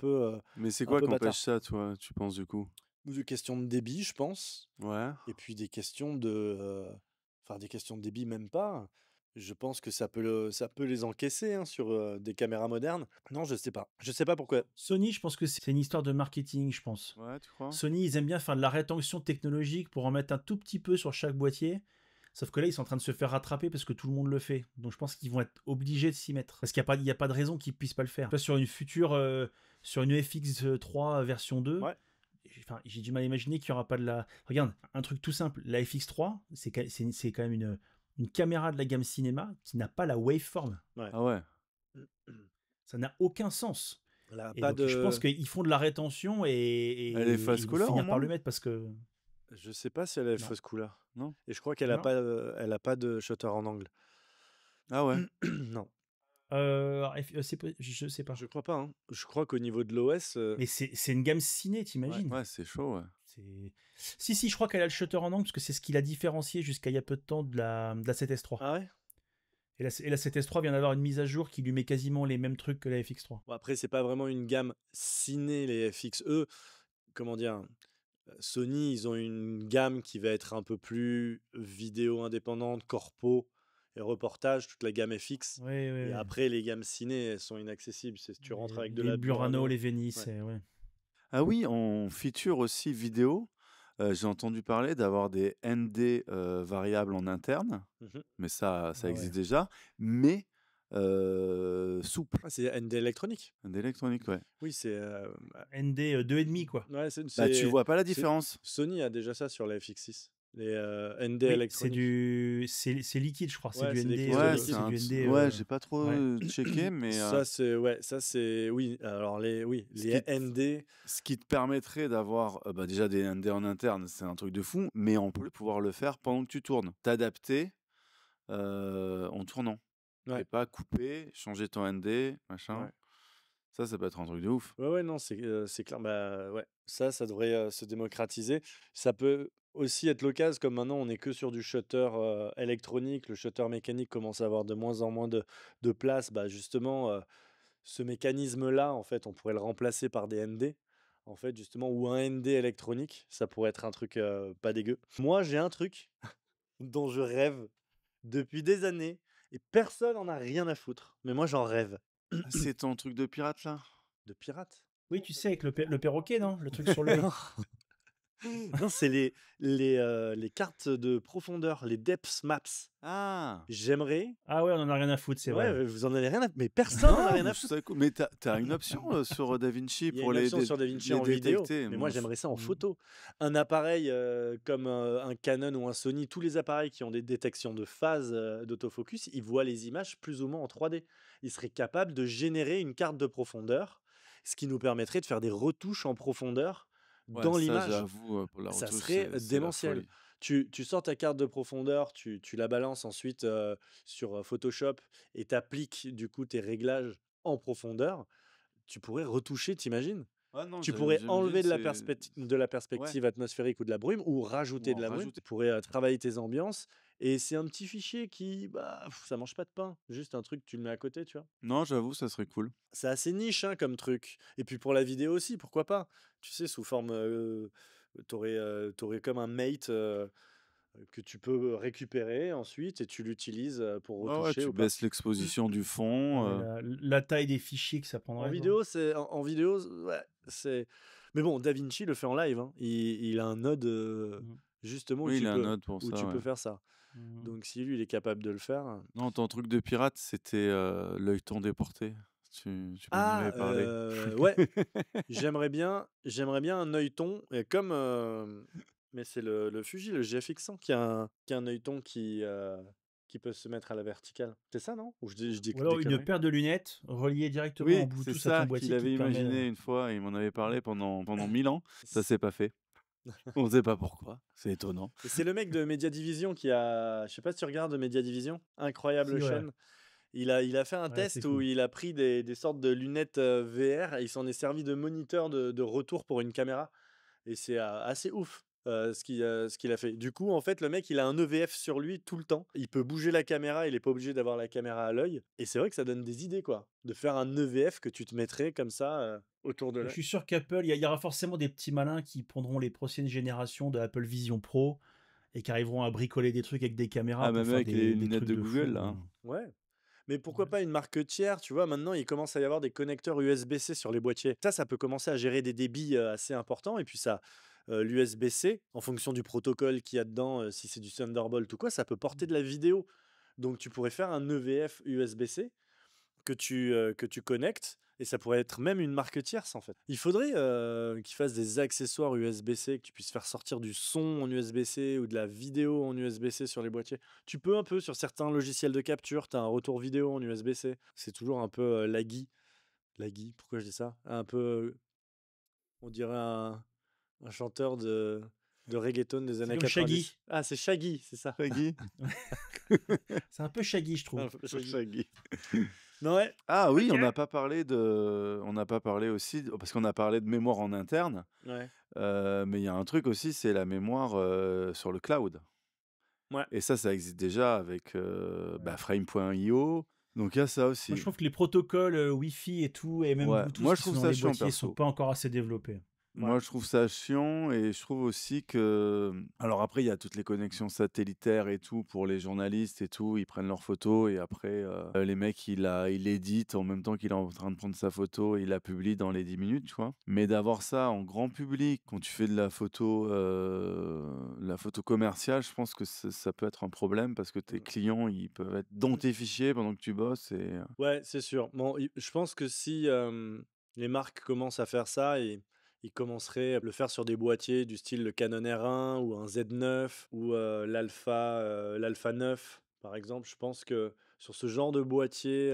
Mais c'est un quoi peu qui empêche bâtard. ça, toi, tu penses, du coup? Des questions de débit, je pense. Ouais. Et puis des questions enfin, des questions de débit, même pas. Je pense que ça peut les encaisser hein, sur des caméras modernes. Non, je sais pas. Je sais pas pourquoi. Sony, je pense que c'est une histoire de marketing, je pense. Ouais, tu crois? Sony, ils aiment bien faire de la rétention technologique pour en mettre un tout petit peu sur chaque boîtier. Sauf que là, ils sont en train de se faire rattraper parce que tout le monde le fait. Donc je pense qu'ils vont être obligés de s'y mettre. Parce qu'il n'y a pas de raison qu'ils puissent pas le faire. Tu vois, sur une future, sur une FX3 version 2, Ouais. enfin, j'ai du mal à imaginer qu'il n'y aura pas de la... Regarde, un truc tout simple. La FX3, c'est quand même une caméra de la gamme cinéma qui n'a pas la waveform. Ouais. Ah ouais. Ça n'a aucun sens. Là, Et pas donc, je pense de. qu'ils font de la rétention Elle est fast ils vont color, au finir par moins? le mettre parce que... Je sais pas si elle a Non. fausse couleur. Non? Et je crois qu'elle Non. elle a pas de shutter en angle. Ah ouais. Non. Je sais pas. Je crois pas. Hein. Je crois qu'au niveau de l'OS. Mais c'est une gamme ciné, t'imagines? Ouais, c'est chaud, ouais. Si, je crois qu'elle a le shutter en angle parce que c'est ce qui l'a différencié jusqu'à il y a peu de temps de la 7S3. Ah ouais. Et la 7S3 vient d'avoir une mise à jour qui lui met quasiment les mêmes trucs que la FX3. Bon, après, c'est pas vraiment une gamme ciné, les FXE. Comment dire? Sony, ils ont une gamme qui va être un peu plus vidéo indépendante, corpo et reportage, toute la gamme FX. Oui, Et après, les gammes ciné, elles sont inaccessibles. Tu rentres avec de les la Burano, les Venice, Ouais. ouais. Ah oui, en feature aussi vidéo, j'ai entendu parler d'avoir des ND variables en interne, Mhm. mais ça Ah existe ouais. déjà, mais souple. Ah, c'est ND électronique. ND électronique, ouais. Oui, c'est. ND 2,5 quoi. Ouais, Bah, tu vois pas la c'est- différence. Sony a déjà ça sur la FX6. Les ND Oui, électroniques. c'est liquide, je crois. C'est Ouais, du c'est des ND. cristaux Ouais, liquides. C'est du ND. ouais, j'ai pas trop ouais. checké, mais Ça, c'est. Oui, alors les Ce les qui- ND. ce qui te permettrait d'avoir bah, déjà des ND en interne, c'est un truc de fou, mais en plus pouvoir le faire pendant que tu tournes. T'adapter en tournant. Ouais. Et pas couper, changer ton ND, machin. Ouais. Ça peut être un truc de ouf. Ouais, non, c'est clair. Bah, ouais, ça devrait se démocratiser. Ça peut aussi être l'occasion, comme maintenant on n'est que sur du shutter électronique, le shutter mécanique commence à avoir de moins en moins de place. Bah, justement, ce mécanisme-là, en fait, on pourrait le remplacer par des ND, en fait, justement, ou un ND électronique. Ça pourrait être un truc pas dégueu. Moi, j'ai un truc dont je rêve depuis des années et personne n'en a rien à foutre. Mais moi, j'en rêve. Ah, c'est ton truc de pirate là? De pirate. Oui, tu sais, avec le perroquet, non? Le truc sur le. Non. Non, c'est les cartes de profondeur, les depth maps. Ah! J'aimerais. Ah ouais, on en a rien à foutre, c'est vrai. Ouais, vous en avez rien à. Mais personne n'en a Non, rien mais à je foutre. savais mais t'as une option sur DaVinci Il y a pour une option sur DaVinci les en vidéo, détecter. mais moi Moi, j'aimerais ça en Mmh. photo. Un appareil comme un Canon ou un Sony, tous les appareils qui ont des détections de phase d'autofocus, ils voient les images plus ou moins en 3D. Ils seraient capables de générer une carte de profondeur, ce qui nous permettrait de faire des retouches en profondeur ouais, dans ça, l'image. j'avoue, pour la Ça retouche, serait c'est la démentiel. folie. Tu sors ta carte de profondeur, tu la balances ensuite sur Photoshop et tu appliques du coup tes réglages en profondeur. Tu pourrais retoucher, t'imagines? Ah non, Tu pourrais j'imagine, enlever c'est de la ouais, perspective atmosphérique ou de la brume ou ou rajouter de en la brume. rajouter. Tu pourrais travailler tes ambiances et c'est un petit fichier qui, bah, ça mange pas de pain. Juste un truc, tu le mets à côté, tu vois. Non, j'avoue, ça serait cool. C'est assez niche hein, comme truc. Et puis pour la vidéo aussi, pourquoi pas? Tu sais, sous forme, t'aurais comme un mate que tu peux récupérer ensuite et tu l'utilises pour Ouais, ouais, retoucher tu ou pas. baisses l'exposition du Ah, fond, mais la taille des fichiers que ça En prendrait, quoi. vidéo, en vidéo, ouais, c'est. Mais bon, DaVinci le fait en live, hein. Il a un node Mmh. justement oui, il a un Node pour où ça, tu ouais. peux faire ça. Mmh. Donc si lui, il est capable de le faire. Non, ton truc de pirate, c'était, l'œilleton déporté. Tu m'en Ah, avais parlé. ouais, j'aimerais bien un œilleton, et comme, mais c'est le Fuji, le GFX100 qui a un œilleton qui peut se mettre à la verticale. C'est ça, non? Ou je dis Ou des alors une conneries? paire de lunettes reliées directement en Oui, c'est Bluetooth à ton ça qu'il boîtier qui avait te permet, imaginé une fois et il m'en avait parlé pendant 1000 ans. Ça C s'est pas fait. On sait pas pourquoi, c'est étonnant. c'est le mec de Media Division qui a, je sais pas si tu regardes Media Division? Incroyable Si, ouais, chaîne. Il a fait un ouais, c'est test où fou. il a pris des sortes de lunettes, VR et il s'en est servi de moniteur de retour pour une caméra et c'est, assez ouf, ce qu'il a fait. Du coup, en fait, le mec, il a un EVF sur lui tout le temps. Il peut bouger la caméra, il est pas obligé d'avoir la caméra à l'œil et c'est vrai que ça donne des idées, quoi, de faire un EVF que tu te mettrais comme ça, autour de Je l'œil. suis sûr qu'Apple, il y aura forcément des petits malins qui prendront les prochaines générations de Apple Vision Pro et qui arriveront à bricoler des trucs avec des caméras Ah, pour même faire avec les des lunettes trucs de de Google fou, là. Ouais. Mais pourquoi Ouais. pas une marque tiers, tu vois? Maintenant, il commence à y avoir des connecteurs USB-C sur les boîtiers. Ça peut commencer à gérer des débits, assez importants et puis ça, l'USB-C, en fonction du protocole qu'il y a dedans, si c'est du Thunderbolt ou quoi, ça peut porter de la vidéo. Donc tu pourrais faire un EVF USB-C que tu connectes et ça pourrait être même une marque tierce, en fait. Il faudrait, qu'ils fassent des accessoires USB-C, que tu puisses faire sortir du son en USB-C ou de la vidéo en USB-C sur les boîtiers. Tu peux un peu sur certains logiciels de capture, tu as un retour vidéo en USB-C. C'est toujours un peu, laggy. Laggy, pourquoi je dis ça? Un peu, on dirait un chanteur de reggaeton des C'est années comme 90. Shaggy. Ah, c'est Shaggy, c'est ça. Shaggy? C'est un peu Shaggy, je trouve. Un peu Shaggy. Shaggy. Non, ouais, Ah oui, OK. on n'a pas parlé aussi parce qu'on a parlé de mémoire en interne, Ouais, mais il y a un truc aussi, c'est la mémoire, sur le cloud ouais. et ça existe déjà avec, Ouais. Frame.io, donc il y a ça Moi, je aussi. trouve que les protocoles Wi-Fi et tout, et même Ouais, moi Bluetooth je qui sont trouve dans ça les chiant boîtiers, sont perso. pas encore assez développés. Ouais. Moi, je trouve ça chiant et je trouve aussi que alors après, il y a toutes les connexions satellitaires et tout pour les journalistes et tout, ils prennent leurs photos et après, les mecs, il édite en même temps qu'il est en train de prendre sa photo et il la publie dans les 10 minutes, tu vois? Mais d'avoir ça en grand public quand tu fais de la photo commerciale, je pense que ça peut être un problème parce que tes clients, ils peuvent être dans tes fichiers pendant que tu bosses et Ouais, c'est sûr. Bon, je pense que si les marques commencent à faire ça, et ils commenceraient à le faire sur des boîtiers du style le Canon R1 ou un Z9 ou l'Alpha 9, par exemple, je pense que sur ce genre de boîtiers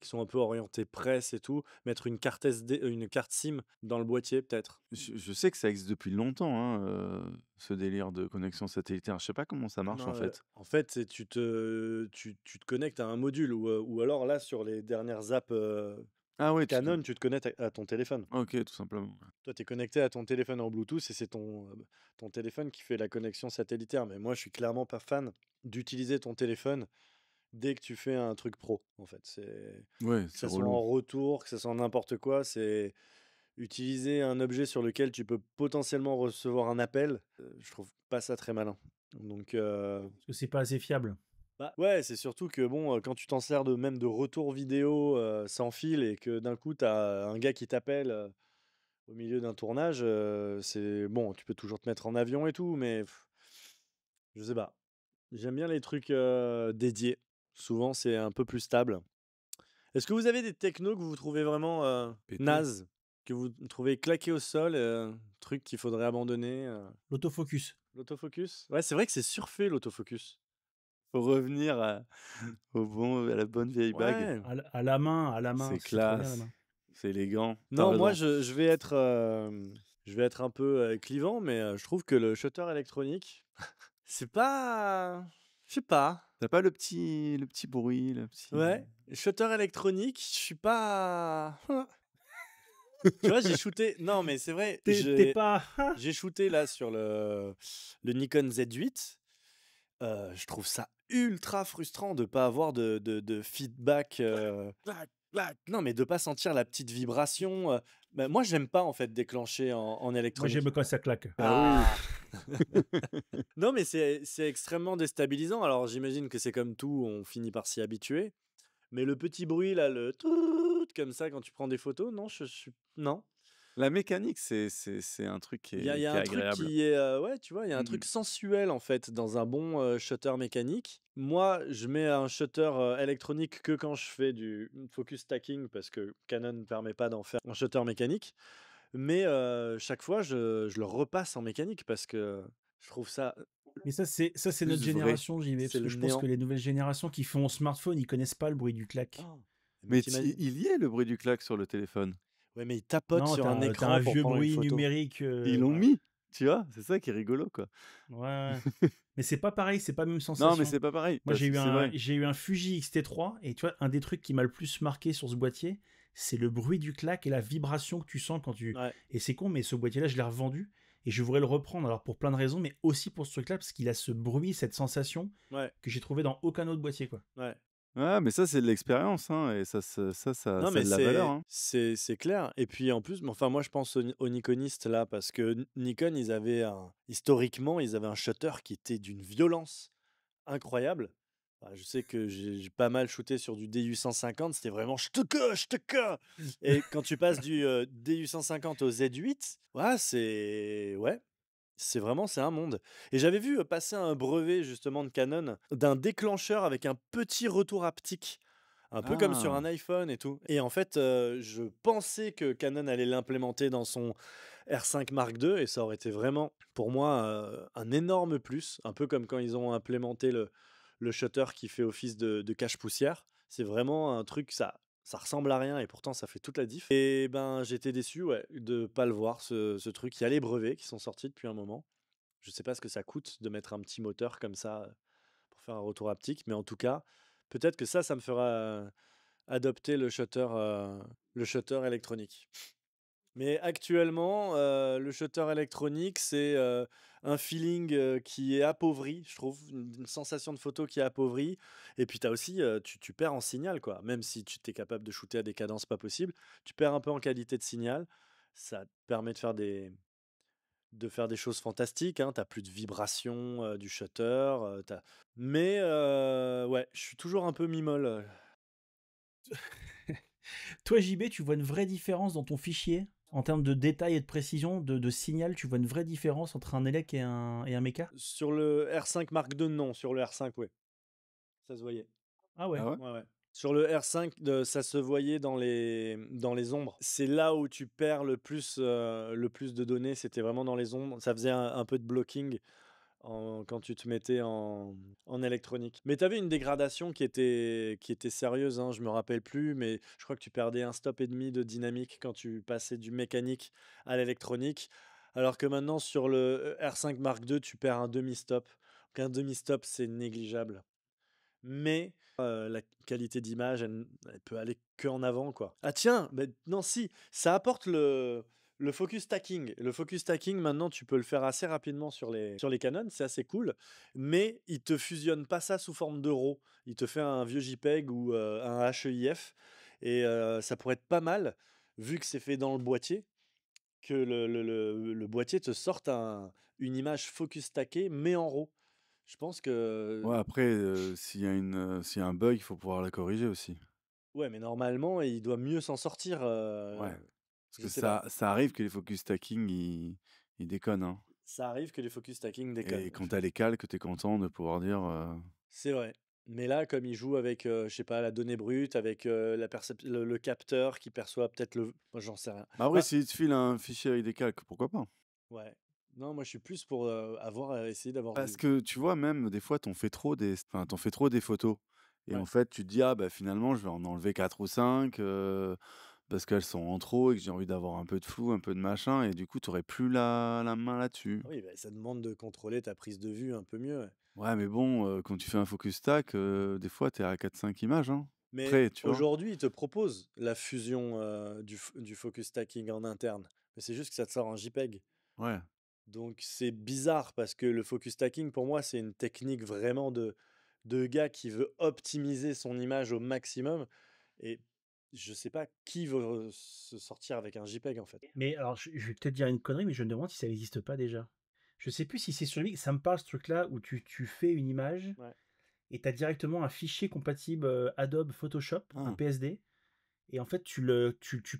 qui sont un peu orientés presse et tout, mettre une carte SD, une carte SIM dans le boîtier peut-être. je sais que ça existe depuis longtemps, hein, ce délire de connexion satellitaire. Je sais pas comment ça marche, en Non, fait. en fait, tu te connectes à un module ou alors là, sur les dernières apps Ah ouais, tu te Canon, tu te connectes à ton téléphone. OK, tout simplement, ouais. Toi, tu es connecté à ton téléphone en Bluetooth et c'est ton téléphone qui fait la connexion satellitaire. Mais moi, je suis clairement pas fan d'utiliser ton téléphone dès que tu fais un truc pro, en fait. Ouais, Que c'est ça soit relou. en retour, que ça soit n'importe quoi, c'est utiliser un objet sur lequel tu peux potentiellement recevoir un appel. Je trouve pas ça très malin. Donc, Parce que c'est pas assez fiable. bah, ouais, c'est surtout que bon, quand tu t'en sers même de retour vidéo sans fil et que d'un coup, tu as un gars qui t'appelle. au milieu d'un tournage, c'est bon, tu peux toujours te mettre en avion et tout, mais je sais pas. J'aime bien les trucs, dédiés. Souvent, c'est un peu plus stable. Est-ce que vous avez des technos que vous trouvez vraiment, Pété. nazes? Que vous trouvez claqués au sol, trucs qu'il faudrait abandonner, L'autofocus. L'autofocus? Ouais, c'est vrai que c'est surfait l'autofocus. Faut revenir à la bonne vieille bague. Ouais. À la main, C'est c'est trop bien la classe, main. c'est élégant. T'as Non, moi raison. je vais être un peu, clivant, mais je trouve que le shutter électronique, c'est pas je sais pas. T'as pas le petit bruit, le petit Ouais, shutter électronique, je suis pas tu vois, j'ai shooté non, mais c'est vrai, T'es pas. j'ai shooté là sur le Nikon Z8. Je trouve ça ultra frustrant de pas avoir de feedback, clac, clac. Non, mais de pas sentir la petite vibration, bah, moi, j'aime pas, en fait, déclencher en Moi, j'aime électronique. quand ça claque. Ah oui! Ah! Non, mais c'est extrêmement déstabilisant. Alors, j'imagine que c'est comme tout, on finit par s'y habituer. Mais le petit bruit là, le tout comme ça quand tu prends des photos, non, je suis non. La mécanique, c'est un truc Il y a qui est un truc agréable. qui est, ouais, tu vois, il y a un Mmh truc mh. sensuel, en fait, dans un bon, shutter mécanique. Moi, je mets un shutter, électronique que quand je fais du focus stacking parce que Canon ne permet pas d'en faire en shutter mécanique. Mais, chaque fois, je le repasse en mécanique parce que je trouve ça, Mais ça, c'est notre Plus vrai. génération, j'y vais, c'est parce que le je pense que néant. les nouvelles générations qui font au smartphone, ils connaissent pas le bruit du clac. Oh! Mais Mais il y est le bruit du clac sur le téléphone. ouais, mais il tapote Non, sur un t'as écran un pour vieux prendre une bruit photo. numérique. Ils l'ont Voilà. mis, tu vois? C'est ça qui est rigolo, quoi. Ouais, ouais. Mais c'est pas pareil, c'est pas la même Non, mais sensation. c'est pas pareil, Moi, parce que c'est vrai. j'ai eu un Fuji X-T3 et tu vois, un des trucs qui m'a le plus marqué sur ce boîtier, c'est le bruit du clac et la vibration que tu sens quand tu. Ouais, Et c'est con, mais ce boîtier-là, je l'ai revendu et je voudrais le reprendre. Alors pour plein de raisons, mais aussi pour ce truc-là parce qu'il a ce bruit, cette sensation ouais, que j'ai trouvé dans aucun autre boîtier, quoi. ouais. Ouais, mais ça, c'est de l'expérience, hein, et Non, ça a mais de la valeur, c'est hein. c'est c'est clair et puis en plus, enfin moi je pense aux Nikonistes là parce que Nikon ils avaient historiquement ils avaient un shutter qui était d'une violence incroyable. Je sais que j'ai pas mal shooté sur du DU150, c'était vraiment je te que et quand tu passes du, DU150 au Z8, c'est vraiment c'est un monde et j'avais vu, passer un brevet justement de Canon d'un déclencheur avec un petit retour haptique. Un peu comme sur un Ah! iPhone et tout. Et en fait, je pensais que Canon allait l'implémenter dans son R5 Mark II et ça aurait été vraiment, pour moi, un énorme plus. Un peu comme quand ils ont implémenté le shutter qui fait office de cache-poussière. C'est vraiment un truc, ça ressemble à rien et pourtant ça fait toute la diff. Et ben, j'étais déçu, ouais, de pas le voir, ce truc. Il y a les brevets qui sont sortis depuis un moment. Je sais pas ce que ça coûte de mettre un petit moteur comme ça, pour faire un retour haptique, mais en tout cas, peut-être que ça me fera adopter le shutter électronique. Mais actuellement, le shutter électronique, c'est, un feeling, qui est appauvri, je trouve, une sensation de photo qui est appauvrie et puis tu as aussi, tu perds en signal, quoi. Même si tu es capable de shooter à des cadences pas possibles, tu perds un peu en qualité de signal. Ça te permet de faire des choses fantastiques, hein. Tu as plus de vibration, du shutter, tu mais ouais, je suis toujours un peu mi-molle. Toi, JB, tu vois une vraie différence dans ton fichier en termes de détail et de précision, de signal, tu vois une vraie différence entre un élec et un méca? Sur le R5 Mark II, non. Sur le R5, ouais, ça se voyait. Ah Ah ouais. ouais? Ouais, ouais. Sur le R5, ça se voyait dans les ombres. C'est là où tu perds le plus de données, c'était vraiment dans les ombres. Ça faisait un peu de blocking quand tu te mettais en électronique. Mais tu avais une dégradation qui était sérieuse, hein, je me rappelle plus, mais je crois que tu perdais un stop et demi de dynamique quand tu passais du mécanique à l'électronique. Alors que maintenant, sur le R5 Mark II, tu perds un demi-stop. Donc un demi-stop, c'est négligeable. Mais la qualité d'image, elle peut aller que en avant, quoi. Ah tiens, mais non, si, ça apporte le focus stacking. Le focus stacking, maintenant, tu peux le faire assez rapidement sur les Canon, c'est assez cool, mais il te fusionne pas ça sous forme de RAW. Il te fait un vieux JPEG ou un HEIF et ça pourrait être pas mal, vu que c'est fait dans le boîtier, que le boîtier te sorte une image focus stackée, mais en RAW. Je pense que Ouais, après, s'il y a un bug, il faut pouvoir la corriger aussi. ouais, mais normalement, il doit mieux s'en sortir, Ouais. Parce Je que sais pas. ça arrive que les focus stacking, ils déconnent, hein. Ça arrive que les focus stacking Et déconnent. quand t'as les calques, t'es content de pouvoir dire. C'est vrai. Mais là, comme ils jouent avec, je sais pas, la donnée brute, avec le capteur qui perçoit peut-être le. Moi, j'en sais rien. Bah après, Moi, s'ils te filent un fichier avec des calques, pourquoi pas? ouais. Non, moi, je suis plus pour essayer d'avoir Parce du. que tu vois, même des fois, t'en fais trop des photos. Et en Ouais. fait, tu te dis, ah bah finalement, je vais en enlever 4 ou 5 parce qu'elles sont en trop et que j'ai envie d'avoir un peu de flou, un peu de machin. Et du coup, t'aurais plus la main là-dessus. Ah oui, bah, ça demande de contrôler ta prise de vue un peu mieux. Ouais. Ouais, mais bon, quand tu fais un focus stack, des fois, t'es à 4-5 images, hein. Mais Près, tu vois. aujourd'hui, ils te proposent la fusion du focus stacking en interne. Mais c'est juste que ça te sort un JPEG. Ouais. Donc c'est bizarre parce que le focus stacking, pour moi, c'est une technique vraiment de gars qui veut optimiser son image au maximum. Et je sais pas qui veut se sortir avec un JPEG en fait. Mais alors, je vais peut-être dire une connerie, mais je me demande si ça n'existe pas déjà. Je sais plus si c'est sur lui, ça me parle ce truc-là où tu fais une image Ouais. et tu as directement un fichier compatible Adobe Photoshop, un Ah, PSD, et en fait tu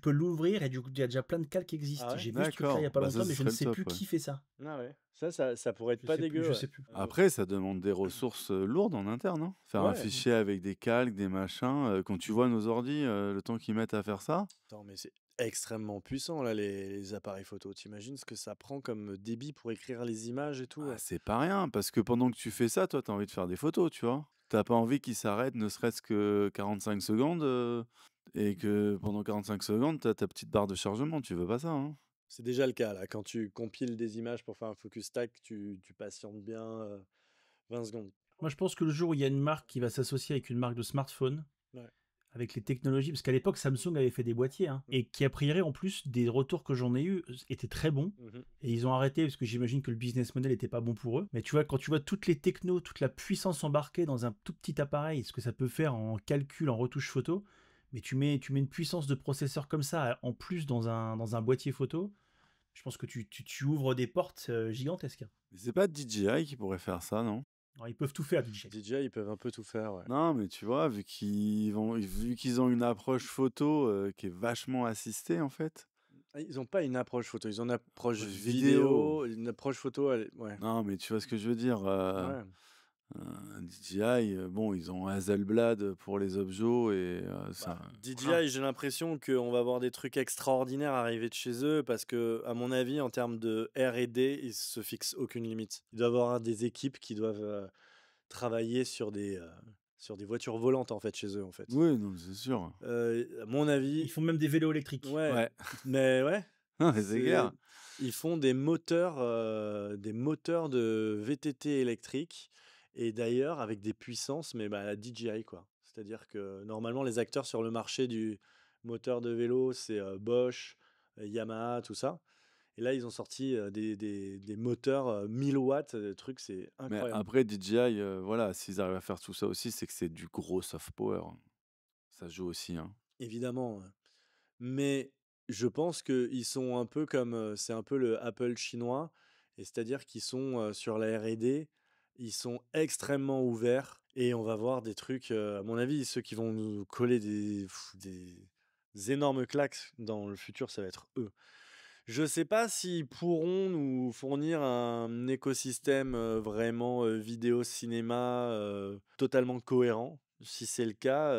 peux l'ouvrir et du coup il y a déjà plein de calques qui Ah existent. ouais? J'ai vu ce truc-là il y a d'accord. pas Bah ça, longtemps, ce mais je serait ne le sais plus top, ouais. qui fait ça. Ah ouais. Ça pourrait être Je pas sais plus, dégueu, je ouais. sais plus. Après, ça demande des ressources lourdes en interne, hein. Faire un Ouais. fichier avec des calques, des machins. Quand tu vois nos ordis, le temps qu'ils mettent à faire ça. Attends, mais c'est extrêmement puissant là, les appareils photo. T'imagines ce que ça prend comme débit pour écrire les images et tout? Ah, c'est pas rien, parce que pendant que tu fais ça, toi, t'as envie de faire des photos, tu vois. T'as pas envie qu'ils s'arrêtent ne serait-ce que 45 secondes et que pendant 45 secondes, t'as ta petite barre de chargement. Tu veux pas ça, hein? C'est déjà le cas là. Quand tu compiles des images pour faire un focus stack, tu patientes bien 20 secondes. Moi je pense que le jour où il y a une marque qui va s'associer avec une marque de smartphone, Ouais. avec les technologies, parce qu'à l'époque Samsung avait fait des boîtiers, hein, et qui a priori en plus des retours que j'en ai eu étaient très bons, Mhm. et ils ont arrêté parce que j'imagine que le business model n'était pas bon pour eux. Mais tu vois, quand tu vois toutes les technos, toute la puissance embarquée dans un tout petit appareil, ce que ça peut faire en calcul, en retouche photo, mais tu mets une puissance de processeur comme ça en plus dans un boîtier photo, je pense que tu ouvres des portes gigantesques, hein. Mais c'est pas DJI qui pourrait faire ça, non? Alors, ils peuvent tout faire, DJ. DJI, ils peuvent un peu tout faire, ouais. Non, mais tu vois, vu qu'ils ont une approche photo qui est vachement assistée, en fait. Ah, ils n'ont pas une approche photo, ils ont une approche Approche vidéo. vidéo. Une approche photo, ouais. Non, mais tu vois ce que je veux dire. Ouais. DJI, bon, ils ont Hasselblad pour les objets et ça. Bah, DJI, Voilà. j'ai l'impression qu'on va avoir des trucs extraordinaires arriver de chez eux parce que, à mon avis, en termes de R&D, ils se fixent aucune limite. Il doit y avoir des équipes qui doivent travailler sur des voitures volantes en fait chez eux en fait. Oui, non, c'est sûr. À mon Ils avis, font même des vélos électriques. ouais, Ouais. mais ouais, Non, mais c'est clair. ils font des moteurs de VTT électriques et d'ailleurs avec des puissances, mais bah, à la DJI quoi. C'est-à-dire que normalement les acteurs sur le marché du moteur de vélo, c'est Bosch, Yamaha, tout ça. Et là, ils ont sorti des moteurs 1000 watts, des trucs, c'est Mais incroyable. après, DJI, voilà, s'ils arrivent à faire tout ça aussi, c'est que c'est du gros soft power. Ça joue aussi, hein. Évidemment. Mais je pense qu'ils sont un peu comme, c'est un peu le Apple chinois, et c'est-à-dire qu'ils sont sur la R&D, ils sont extrêmement ouverts, et on va voir des trucs, à mon avis, ceux qui vont nous coller des énormes claques dans le futur, ça va être eux. Je sais pas s'ils pourront nous fournir un écosystème vraiment vidéo, cinéma totalement cohérent. Si c'est le cas,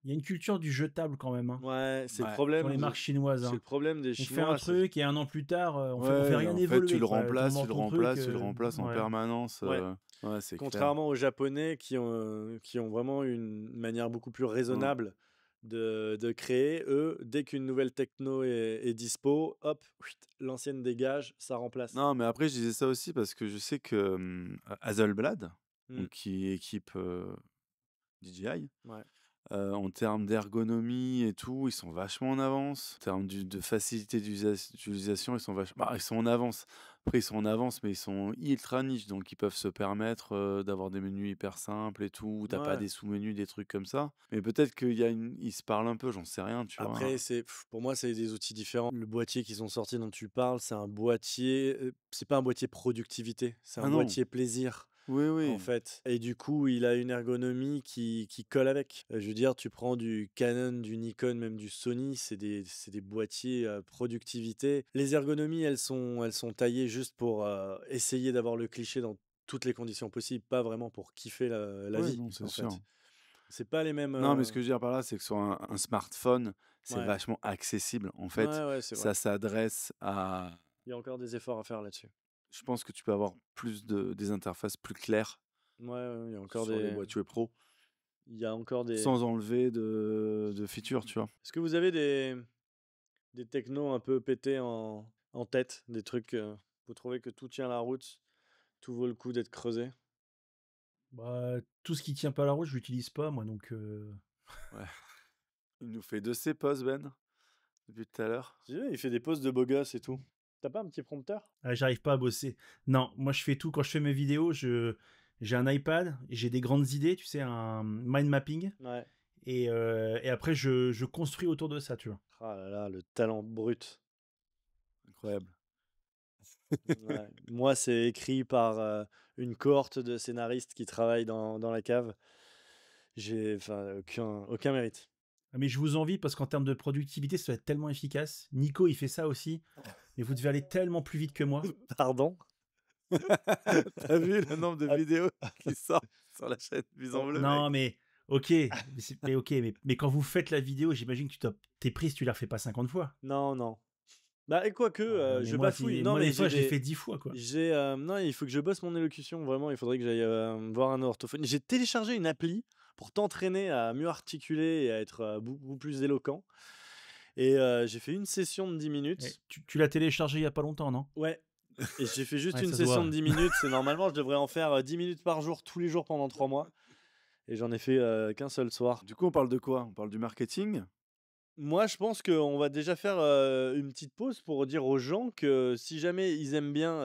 Il y a une culture du jetable quand même, hein, ouais, c'est le Ouais. dans problème. les marques chinoises, C'est le hein. problème des On fait un Chinois. truc et un an plus tard, on fait Ouais, rien en fait, tu évoluer, le quoi. remplaces, T'en tu le ton remplaces, truc, tu le remplaces en ouais. permanence. Ouais. Ouais, c'est clair. Contrairement aux Japonais qui ont vraiment une manière beaucoup plus raisonnable de créer, eux, dès qu'une nouvelle techno est dispo, hop, l'ancienne dégage, ça remplace. Non, mais après, je disais ça aussi parce que je sais que Hasselblad, Mm. donc, qui équipe DJI, Ouais. en termes d'ergonomie et tout, ils sont vachement en avance. En termes de facilité d'utilisation, ils sont vachement. Bah, ils sont en avance. Après, ils sont en avance, mais ils sont ultra niche, donc ils peuvent se permettre d'avoir des menus hyper simples et tout. Où t'as pas Ouais. des sous-menus, des trucs comme ça. Mais peut-être ils se parlent un peu, j'en sais rien, tu vois. Après, pour moi, c'est des outils différents. Le boîtier qu'ils ont sorti dont tu parles, c'est un boîtier, c'est pas un boîtier productivité, c'est un Ah non. boîtier plaisir. Oui, en oui. fait. Et du coup, il a une ergonomie qui colle avec. Je veux dire, tu prends du Canon, du Nikon, même du Sony, c'est des boîtiers productivité. Les ergonomies, elles sont taillées juste pour essayer d'avoir le cliché dans toutes les conditions possibles, pas vraiment pour kiffer la Oui, vie, non, c'est en sûr. fait. C'est pas les mêmes. Non, mais ce que je veux dire par là, c'est que sur un smartphone, c'est Ouais, vachement accessible. En fait, ouais, ouais, c'est vrai. ça s'adresse à. Il y a encore des efforts à faire là-dessus. Je pense que tu peux avoir des interfaces plus claires Ouais, ouais, il y a encore sur les des. boîtiers pro, Il y a encore des. sans enlever de features, tu vois. Est-ce que vous avez des technos un peu pétés en tête, des trucs, vous trouvez que tout tient la route, tout vaut le coup d'être creusé? Bah, tout ce qui tient pas la route, je l'utilise pas, moi, donc Ouais. Il nous fait 2 C pause, Ben, depuis tout à l'heure. Tu sais, il fait des poses de beau gosse et tout. T'as pas un petit prompteur? j'arrive pas à bosser. Non, moi, je fais tout. Quand je fais mes vidéos, j'ai un iPad, et j'ai des grandes idées, tu sais, un mind mapping, Ouais. et après, je construis autour de ça, tu vois. Ah là là, le talent brut. Incroyable. Ouais. Moi, c'est écrit par une cohorte de scénaristes qui travaillent dans la cave. J'ai enfin aucun mérite. Ah, mais je vous envie parce qu'en termes de productivité, ça va être tellement efficace. Nico, il fait ça aussi, mais vous devez aller tellement plus vite que moi. Pardon? T'as vu le nombre de Ah, vidéos qui sortent sur la chaîne Bison Bleu, mec? Non, mais ok, mais quand vous faites la vidéo, j'imagine que tes prises, tu les refais pas 50 fois. non, non. Bah, et quoique, Ah, mais je moi, bafouille. Non, moi, mais des j'ai fois, je l'ai des fait 10 fois, quoi. non, il faut que je bosse mon élocution, vraiment, il faudrait que j'aille, voir un orthophoniste. J'ai téléchargé une appli pour t'entraîner à mieux articuler et à être, beaucoup plus éloquent et j'ai fait une session de 10 Eh, minutes. tu l'as téléchargé il y a pas longtemps, non? Ouais, et j'ai fait juste Ouais, une ça se session de voit. 10 minutes. C'est normalement, je devrais en faire, 10 minutes par jour, tous les jours pendant 3 mois et j'en ai fait, qu'un seul soir. Du coup, on parle de quoi? On parle du marketing? Moi, je pense qu'on va déjà faire une petite pause pour dire aux gens que si jamais ils aiment bien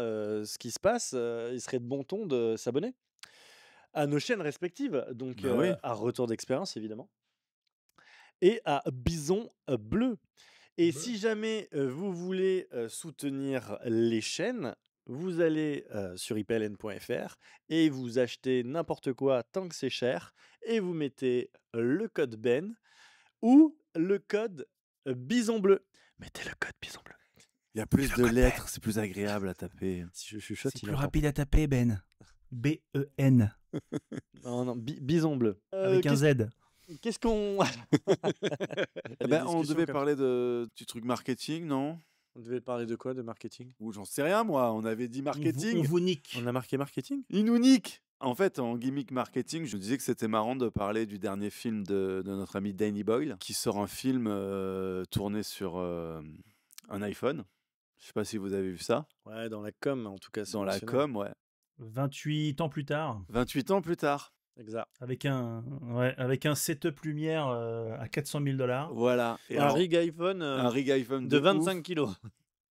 ce qui se passe, il serait de bon ton de s'abonner à nos chaînes respectives. Donc, Bah oui. à Retour d'expérience, évidemment, et à Bison Bleu. Et Bah, si jamais vous voulez soutenir les chaînes, vous allez sur ipln.fr et vous achetez n'importe quoi tant que c'est cher et vous mettez le code Ben ou le code Bison Bleu. Mettez le code Bison Bleu. Il y a plus le de code lettres, c'est plus agréable à taper. Si je chuchote, c'est il plus entend rapide à taper, Ben. B-E-N, pas. Non, non, Bison Bleu. avec un Z. Qu'est-ce qu'on... Eh Les ben, on discussions devait comme parler du truc marketing, non? On devait parler de quoi? De marketing? Ou j'en sais rien, moi. On avait dit On marketing. vous nique. On a marqué marketing? Il nous nique. En fait, en gimmick marketing, je me disais que c'était marrant de parler du dernier film de notre ami Danny Boyle, qui sort un film tourné sur un iPhone. Je sais pas si vous avez vu ça. Ouais, dans la com, en tout cas, c'est Dans la mentionné. com, ouais. 28 ans plus tard, 28 ans plus tard. Exact. avec un setup lumière à 400 000 $. Voilà. Et Un alors, rig iPhone un rig iPhone de ouf. 25 kilos.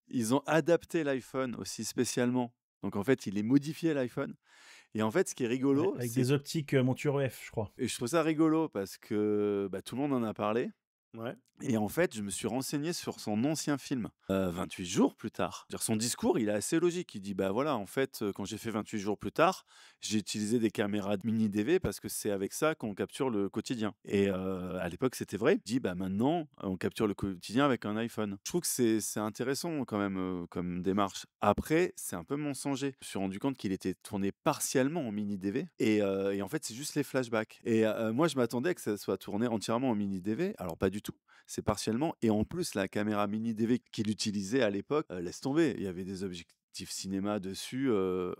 Ils ont adapté l'iPhone aussi spécialement. Donc en fait, il est modifié l'iPhone. Et en fait, ce qui est rigolo, Avec c'est... des optiques monture EF, je crois. Et je trouve ça rigolo parce que tout le monde en a parlé. Ouais. Et en fait, je me suis renseigné sur son ancien film, 28 jours plus tard. C'est-à-dire, son discours, il est assez logique. Il dit, bah voilà, en fait, quand j'ai fait 28 jours plus tard, j'ai utilisé des caméras mini DV parce que c'est avec ça qu'on capture le quotidien. Et à l'époque, c'était vrai. Il dit, bah maintenant, on capture le quotidien avec un iPhone. Je trouve que c'est intéressant quand même comme démarche. Après, c'est un peu mensonger. Je me suis rendu compte qu'il était tourné partiellement en mini DV. Et en fait, c'est juste les flashbacks. Et moi, je m'attendais à que ça soit tourné entièrement en mini DV. Alors, pas du tout. C'est partiellement. Et en plus, la caméra mini DV qu'il utilisait à l'époque, laisse tomber. Il y avait des objectifs cinéma dessus.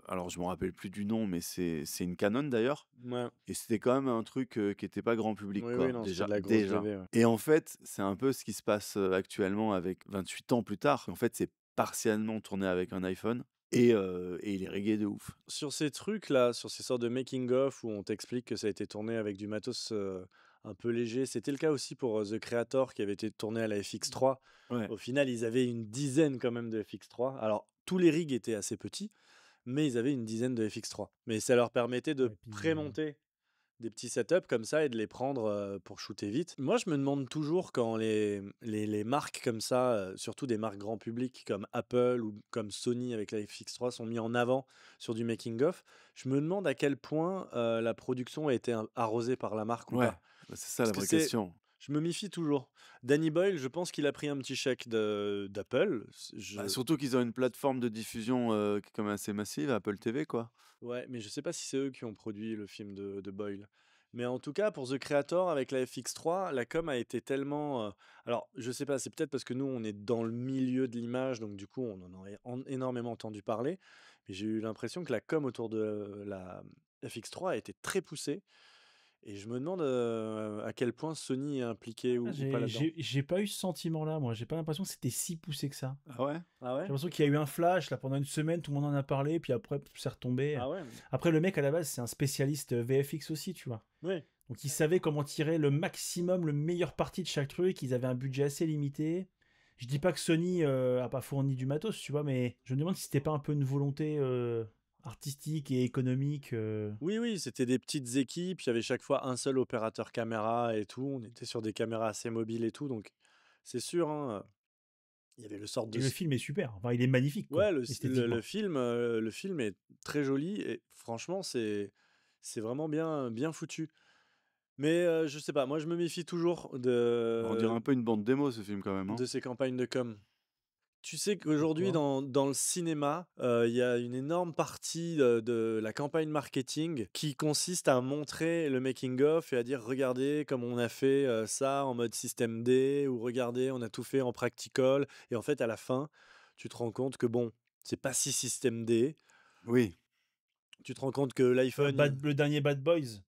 Alors, je me rappelle plus du nom, mais c'est une Canon d'ailleurs. Ouais. Et c'était quand même un truc qui n'était pas grand public. Oui, Quoi, oui, non, déjà, c'était de la grosse déjà. DV, ouais. Et en fait, c'est un peu ce qui se passe actuellement avec 28 ans plus tard. En fait, c'est partiellement tourné avec un iPhone. Et il est reggae de ouf. Sur ces trucs-là, sur ces sortes de making-of où on t'explique que ça a été tourné avec du matos un peu léger, c'était le cas aussi pour The Creator qui avait été tourné à la FX3. Ouais. Au final, ils avaient une dizaine quand même de FX3. Alors, tous les rigs étaient assez petits, mais ils avaient une dizaine de FX3. Mais ça leur permettait de Ouais, puis, prémonter des petits setups comme ça et de les prendre pour shooter vite. Moi, je me demande toujours quand les marques comme ça, surtout des marques grand public comme Apple ou comme Sony avec la FX3 sont mis en avant sur du making-of, je me demande à quel point la production a été arrosée par la marque ou Ouais, pas. bah, c'est ça Parce la que vraie question. je me méfie toujours. Danny Boyle, je pense qu'il a pris un petit chèque d'Apple. Bah, surtout qu'ils ont une plateforme de diffusion qui est quand même assez massive, Apple TV, quoi. Ouais, mais je sais pas si c'est eux qui ont produit le film de Boyle. Mais en tout cas, pour The Creator, avec la FX3, la com a été tellement. Alors, je sais pas, c'est peut-être parce que nous, on est dans le milieu de l'image, donc du coup, on en a énormément entendu parler. Mais j'ai eu l'impression que la com autour de la FX3 a été très poussée. Et je me demande à quel point Sony est impliqué Ah, ou pas là-dedans. j'ai pas eu ce sentiment-là, moi. J'ai pas l'impression que c'était si poussé que ça. Ah ouais? Ah J'ai ouais? l'impression qu'il y a eu un flash, là, pendant une semaine, tout le monde en a parlé, puis après, c'est retombé. Ah ouais? Après, le mec, à la base, c'est un spécialiste VFX aussi, tu vois. Oui. Donc, il savait comment tirer le maximum, le meilleur parti de chaque truc. Ils avaient un budget assez limité. Je dis pas que Sony a pas fourni du matos, tu vois, mais je me demande si c'était pas un peu une volonté artistique et économique. Oui, oui, c'était des petites équipes. Il y avait chaque fois un seul opérateur caméra et tout. On était sur des caméras assez mobiles et tout. Donc, c'est sûr, hein, il y avait le sort de. Et le film est super. Enfin, il est magnifique, quoi, Ouais, esthétiquement. le film est très joli et franchement, c'est vraiment bien foutu. Mais je sais pas, moi je me méfie toujours On dirait un peu une bande démo ce film quand même, hein. de ces campagnes de com. Tu sais qu'aujourd'hui, Pourquoi? dans le cinéma, il y a une énorme partie de la campagne marketing qui consiste à montrer le making-of et à dire regardez comme on a fait ça en mode système D ou regardez, on a tout fait en practical. Et en fait, à la fin, tu te rends compte que bon, c'est pas si système D. Oui. Tu te rends compte que l'iPhone. Le dernier Bad Boys,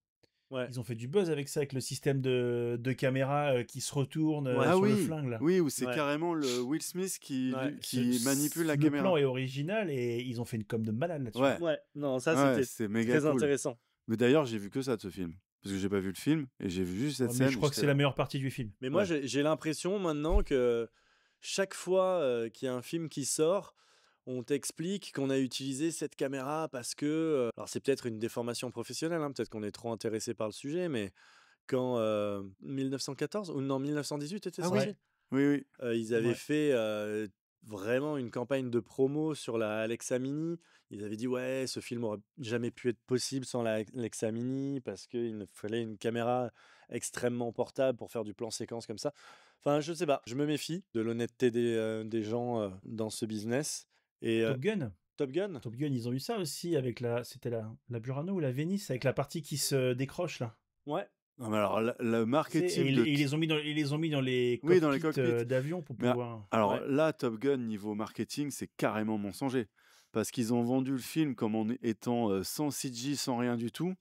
Ouais, ils ont fait du buzz avec ça, avec le système de caméra qui se retourne ouais, Ah sur le oui, flingue, là. oui, où c'est ouais, carrément le Will Smith ouais. qui manipule la Le plan caméra. est original et ils ont fait une com de malade là-dessus. Ouais, Ouais, non, ça ouais, c'était c'est méga très cool. intéressant. Mais d'ailleurs, j'ai vu que ça de ce film. Parce que j'ai pas vu le film et j'ai vu juste cette Ouais, scène. mais je et crois que j'étais c'est la là. meilleure partie du film. Mais moi, Ouais. j'ai l'impression maintenant que chaque fois qu'il y a un film qui sort, on t'explique qu'on a utilisé cette caméra parce que. Alors, c'est peut-être une déformation professionnelle, hein, peut-être qu'on est trop intéressé par le sujet, mais quand 1914 ou non, 1918 était Ah oui, sorti, Ouais, oui, oui. ils avaient ouais. fait vraiment une campagne de promo sur la Alexa Mini. Ils avaient dit, ouais, ce film aurait jamais pu être possible sans la Alexa Mini parce qu'il nous fallait une caméra extrêmement portable pour faire du plan séquence comme ça. Enfin, je sais pas, je me méfie de l'honnêteté des gens dans ce business. Et Top Gun. Top Gun? Top Gun, ils ont eu ça aussi avec c'était la Burano ou la Venice, avec la partie qui se décroche là. Ouais, Non, mais alors, le Tu sais, et marketing de. ils les ont mis dans les Oui, dans les cockpits cockpits. d'avion pour Mais pouvoir. alors ouais, là, Top Gun, niveau marketing, c'est carrément mensonger. Parce qu'ils ont vendu le film comme en étant sans CG, sans rien du tout.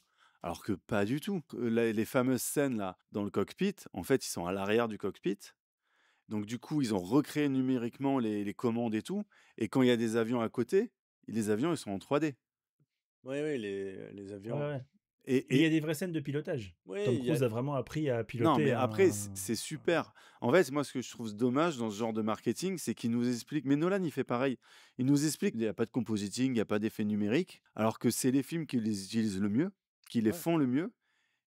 Alors que pas du tout. Les fameuses scènes là, dans le cockpit, en fait, ils sont à l'arrière du cockpit. Donc du coup, ils ont recréé numériquement les commandes et tout. Et quand il y a des avions à côté, les avions, ils sont en 3D. ouais, ouais, les Ouais, avions. ouais. Et, Mais il y et a des vraies scènes de pilotage. Oui, Tom il y a. Cruise a vraiment appris à non, mais piloter après, un. c'est super. En fait, moi, ce que je trouve dommage dans ce genre de marketing, c'est qu'il nous explique, mais Nolan, il fait pareil. Il nous explique qu'il n'y a pas de compositing, il n'y a pas d'effet numérique, alors que c'est les films qui les utilisent le mieux, qui les Ouais. font le mieux,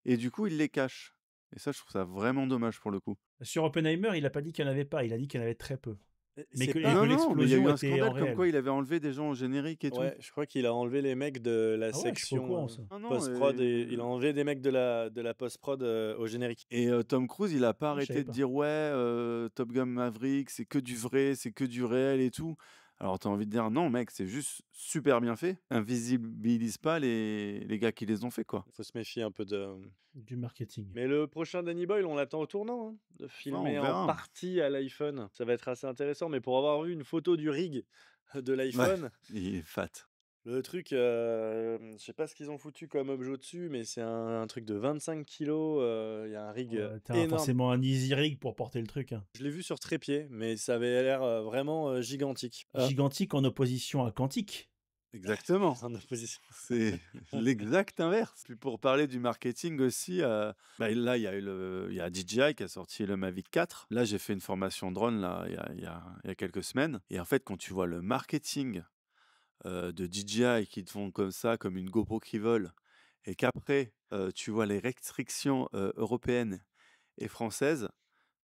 et du coup, ils les cachent. Et ça, je trouve ça vraiment dommage pour le coup. Sur Oppenheimer, il a pas dit qu'il n'y en avait pas, il a dit qu'il y en avait très peu. Mais C'est que, pas. et que Non, non, mais il y a eu l'explosion un était en scandale comme quoi réel. il avait enlevé des gens au générique et tout. Ouais, je crois qu'il a enlevé les mecs de la Ah ouais, je suis pas au section courant ça. Non, non, post-prod et il a enlevé des mecs de la post-prod au générique. Et Tom Cruise, il a pas Ah, je savais arrêté de pas. dire ouais, Top Gun Maverick, c'est que du vrai, c'est que du réel et tout. Alors t'as envie de dire non, mec, c'est juste super bien fait. Invisibilise pas les gars qui les ont fait, quoi. Il faut se méfier un peu de. Du marketing. Mais le prochain Danny Boyle, on l'attend au tournant, hein, de Ah, on filmer en verra. partie à l'iPhone. Ça va être assez intéressant. Mais pour avoir vu une photo du rig de Ouais, l'iPhone, il est fat. le truc, je sais pas ce qu'ils ont foutu comme objet dessus, mais c'est un truc de 25 kilos. Il y a un rig Ouais, t'as énorme. forcément un easy rig pour porter le truc. Hein. Je l'ai vu sur trépied, mais ça avait l'air vraiment gigantique. Gigantique en opposition à quantique. Exactement. En opposition. C'est l'exact inverse. Puis pour parler du marketing aussi, bah là, il y a DJI qui a sorti le Mavic 4. Là, j'ai fait une formation drone là, il y a quelques semaines. Et en fait, quand tu vois le marketing de DJI qui te font comme ça, comme une GoPro qui vole, et qu'après, tu vois les restrictions européennes et françaises,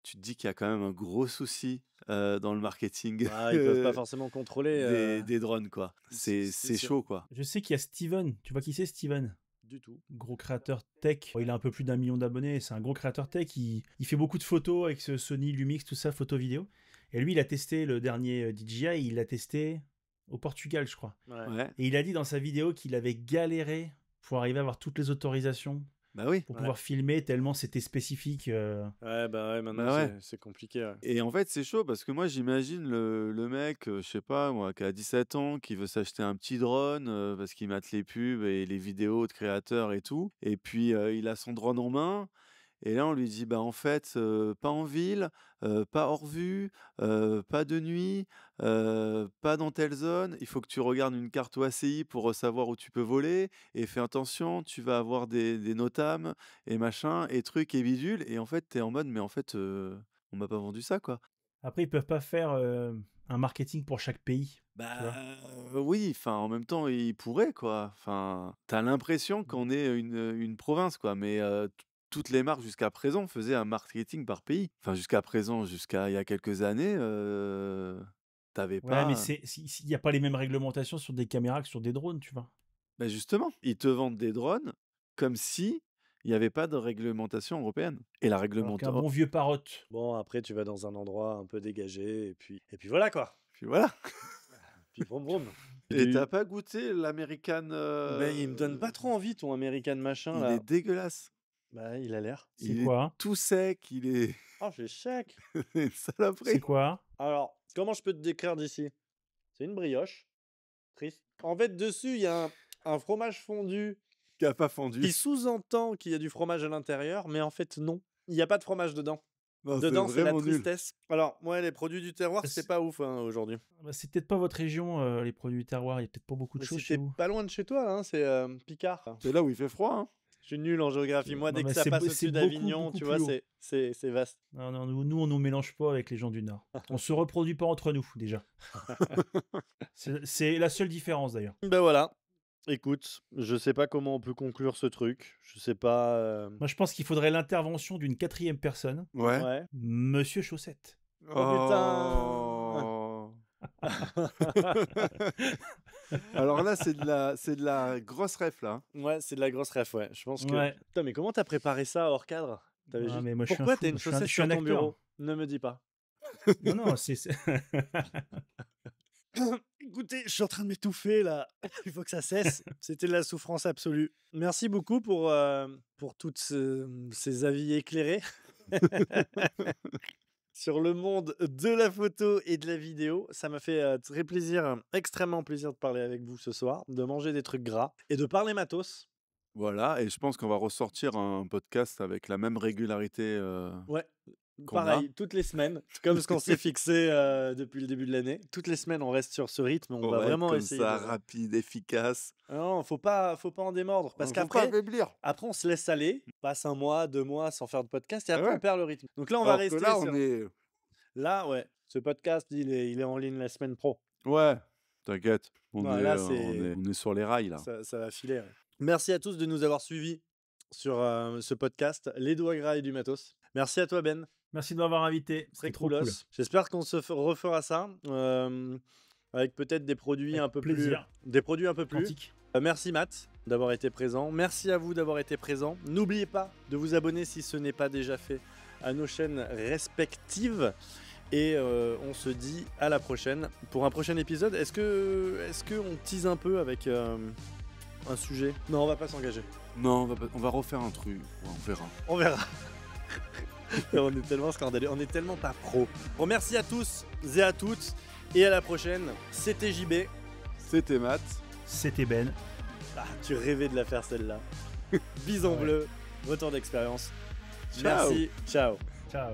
tu te dis qu'il y a quand même un gros souci dans le marketing Ah, ils peuvent pas forcément contrôler. des drones, quoi. C'est sûr. chaud, quoi. Je sais qu'il y a Steven. Tu vois qui c'est, Steven? Du tout. Gros créateur tech. Bon, il a un peu plus d'1 million d'abonnés. C'est un gros créateur tech. Il fait beaucoup de photos avec ce Sony Lumix, tout ça, photo vidéo. Et lui, il a testé le dernier DJI. Il l'a testé au Portugal, je crois. Ouais. Ouais. Et il a dit dans sa vidéo qu'il avait galéré pour arriver à avoir toutes les autorisations Bah oui. pour Ouais. pouvoir filmer tellement c'était spécifique. Ouais, bah ouais, maintenant Bah ouais. c'est compliqué. Ouais. Et en fait, c'est chaud parce que moi, j'imagine le mec, je sais pas moi, qui a 17 ans, qui veut s'acheter un petit drone parce qu'il mate les pubs et les vidéos de créateurs et tout. Et puis, il a son drone en main. Et là, on lui dit, bah en fait, pas en ville, pas hors vue, pas de nuit, pas dans telle zone. Il faut que tu regardes une carte OACI pour savoir où tu peux voler. Et fais attention, tu vas avoir des NOTAM et machin, et trucs et bidules. Et en fait, t'es en mode, mais en fait, on m'a pas vendu ça, quoi. Après, ils peuvent pas faire un marketing pour chaque pays. Bah oui, enfin en même temps, ils pourraient, quoi. Enfin, t'as l'impression qu'on est une province, quoi. Mais toutes les marques jusqu'à présent faisaient un marketing par pays. Enfin, jusqu'à présent, jusqu'à il y a quelques années, t'avais Ouais, pas. mais il n'y a pas les mêmes réglementations sur des caméras que sur des drones, tu vois. Bah justement, ils te vendent des drones comme si il n'y avait pas de réglementation européenne. Et la Alors qu'un réglementation. bon vieux parotte. Bon, après, tu vas dans un endroit un peu dégagé, et puis voilà, quoi. Puis voilà. Puis vroom, vroom. Et t'as pas goûté l'American. Ben, il me donne pas trop envie, ton American machin, Il là. est dégueulasse. Bah, il a l'air. C'est Il est quoi? tout sec, il est Oh, j'ai chèque. une C'est saloperie. quoi? Alors, comment je peux te décrire d'ici? C'est une brioche. Triste. En fait, dessus, il y a un fromage fondu Qui a pas fondu. qui sous-entend qu'il y a du fromage à l'intérieur, mais en fait, non. Il n'y a pas de fromage dedans. Non, Dedans, c'est la vraiment nul. tristesse. Alors, ouais, les produits du terroir, Bah, c'est c'est- pas ouf hein, aujourd'hui. Bah, c'est peut-être pas votre région, les produits du terroir. Il y a peut-être pas beaucoup de Mais choses chez c'était vous. pas loin de chez toi, hein, c'est Picard. C'est là où il fait froid, hein. Je suis nul en géographie. Moi, Non, dès que mais ça c'est passe c'est au-dessus beaucoup, d'Avignon, beaucoup tu plus vois, haut. c'est vaste. Non, non, nous, on nous mélange pas avec les gens du Nord. On se reproduit pas entre nous, déjà. C'est la seule différence, d'ailleurs. Ben voilà. Écoute, je sais pas comment on peut conclure ce truc. Je sais pas. Moi, je pense qu'il faudrait l'intervention d'une 4e personne, Ouais. Ouais. Monsieur Chaussette. Oh, Alors là, c'est de la grosse ref, là. Ouais, c'est de la grosse ref, ouais. Je pense que. Ouais. Putain, mais comment t'as préparé ça hors cadre? T'avais Ah, juste- mais moi, je suis un Pourquoi fou. t'as une Je suis un- chaussette je suis un sur ton acteur. bureau? Ne me dis pas. Non, non, c'est. Écoutez, je suis en train de m'étouffer là. Il faut que ça cesse. C'était de la souffrance absolue. Merci beaucoup pour toutes ces avis éclairés sur le monde de la photo et de la vidéo. Ça m'a fait très plaisir, extrêmement plaisir de parler avec vous ce soir, de manger des trucs gras et de parler matos. Voilà, et je pense qu'on va ressortir un podcast avec la même régularité. Ouais. Qu'on Pareil, toutes les semaines, comme ce qu'on s'est fixé depuis le début de l'année. Toutes les semaines, on reste sur ce rythme. On va être vraiment comme essayer. ça, rapide, efficace. Non, faut pas en démordre. Parce Faut pas qu'après, affaiblir. on se laisse aller. On passe 1 mois, 2 mois sans faire de podcast et après, Ouais. on perd le rythme. Donc là, on va Alors que rester. là, on est. Là, ouais. Ce podcast, il est en ligne la semaine pro. Ouais, t'inquiète. On, Ouais, est, là, on est sur les rails, là. Ça va filer. Ouais. Merci à tous de nous avoir suivis sur ce podcast, Les doigts gras et du matos. Merci à toi, Ben. Merci de m'avoir invité. Très C'était trop coolos. cool. J'espère qu'on se refera ça avec peut-être des produits Avec un peu plaisir. plus. Des produits un peu plus. Quantique. Merci Matt d'avoir été présent. Merci à vous d'avoir été présent. N'oubliez pas de vous abonner si ce n'est pas déjà fait à nos chaînes respectives. Et on se dit à la prochaine pour un prochain épisode. Est-ce que on tease un peu avec un sujet? Non, on va pas s'engager. Non, on va refaire un truc. Ouais, on verra. On verra. On est tellement scandaleux, on est tellement pas pro. Bon, merci à tous et à toutes et à la prochaine. C'était JB. C'était Matt. C'était Ben. Ah, tu rêvais de la faire celle-là. Bison Ouais. bleu, retour d'expérience. Ciao. Merci, ciao. Ciao.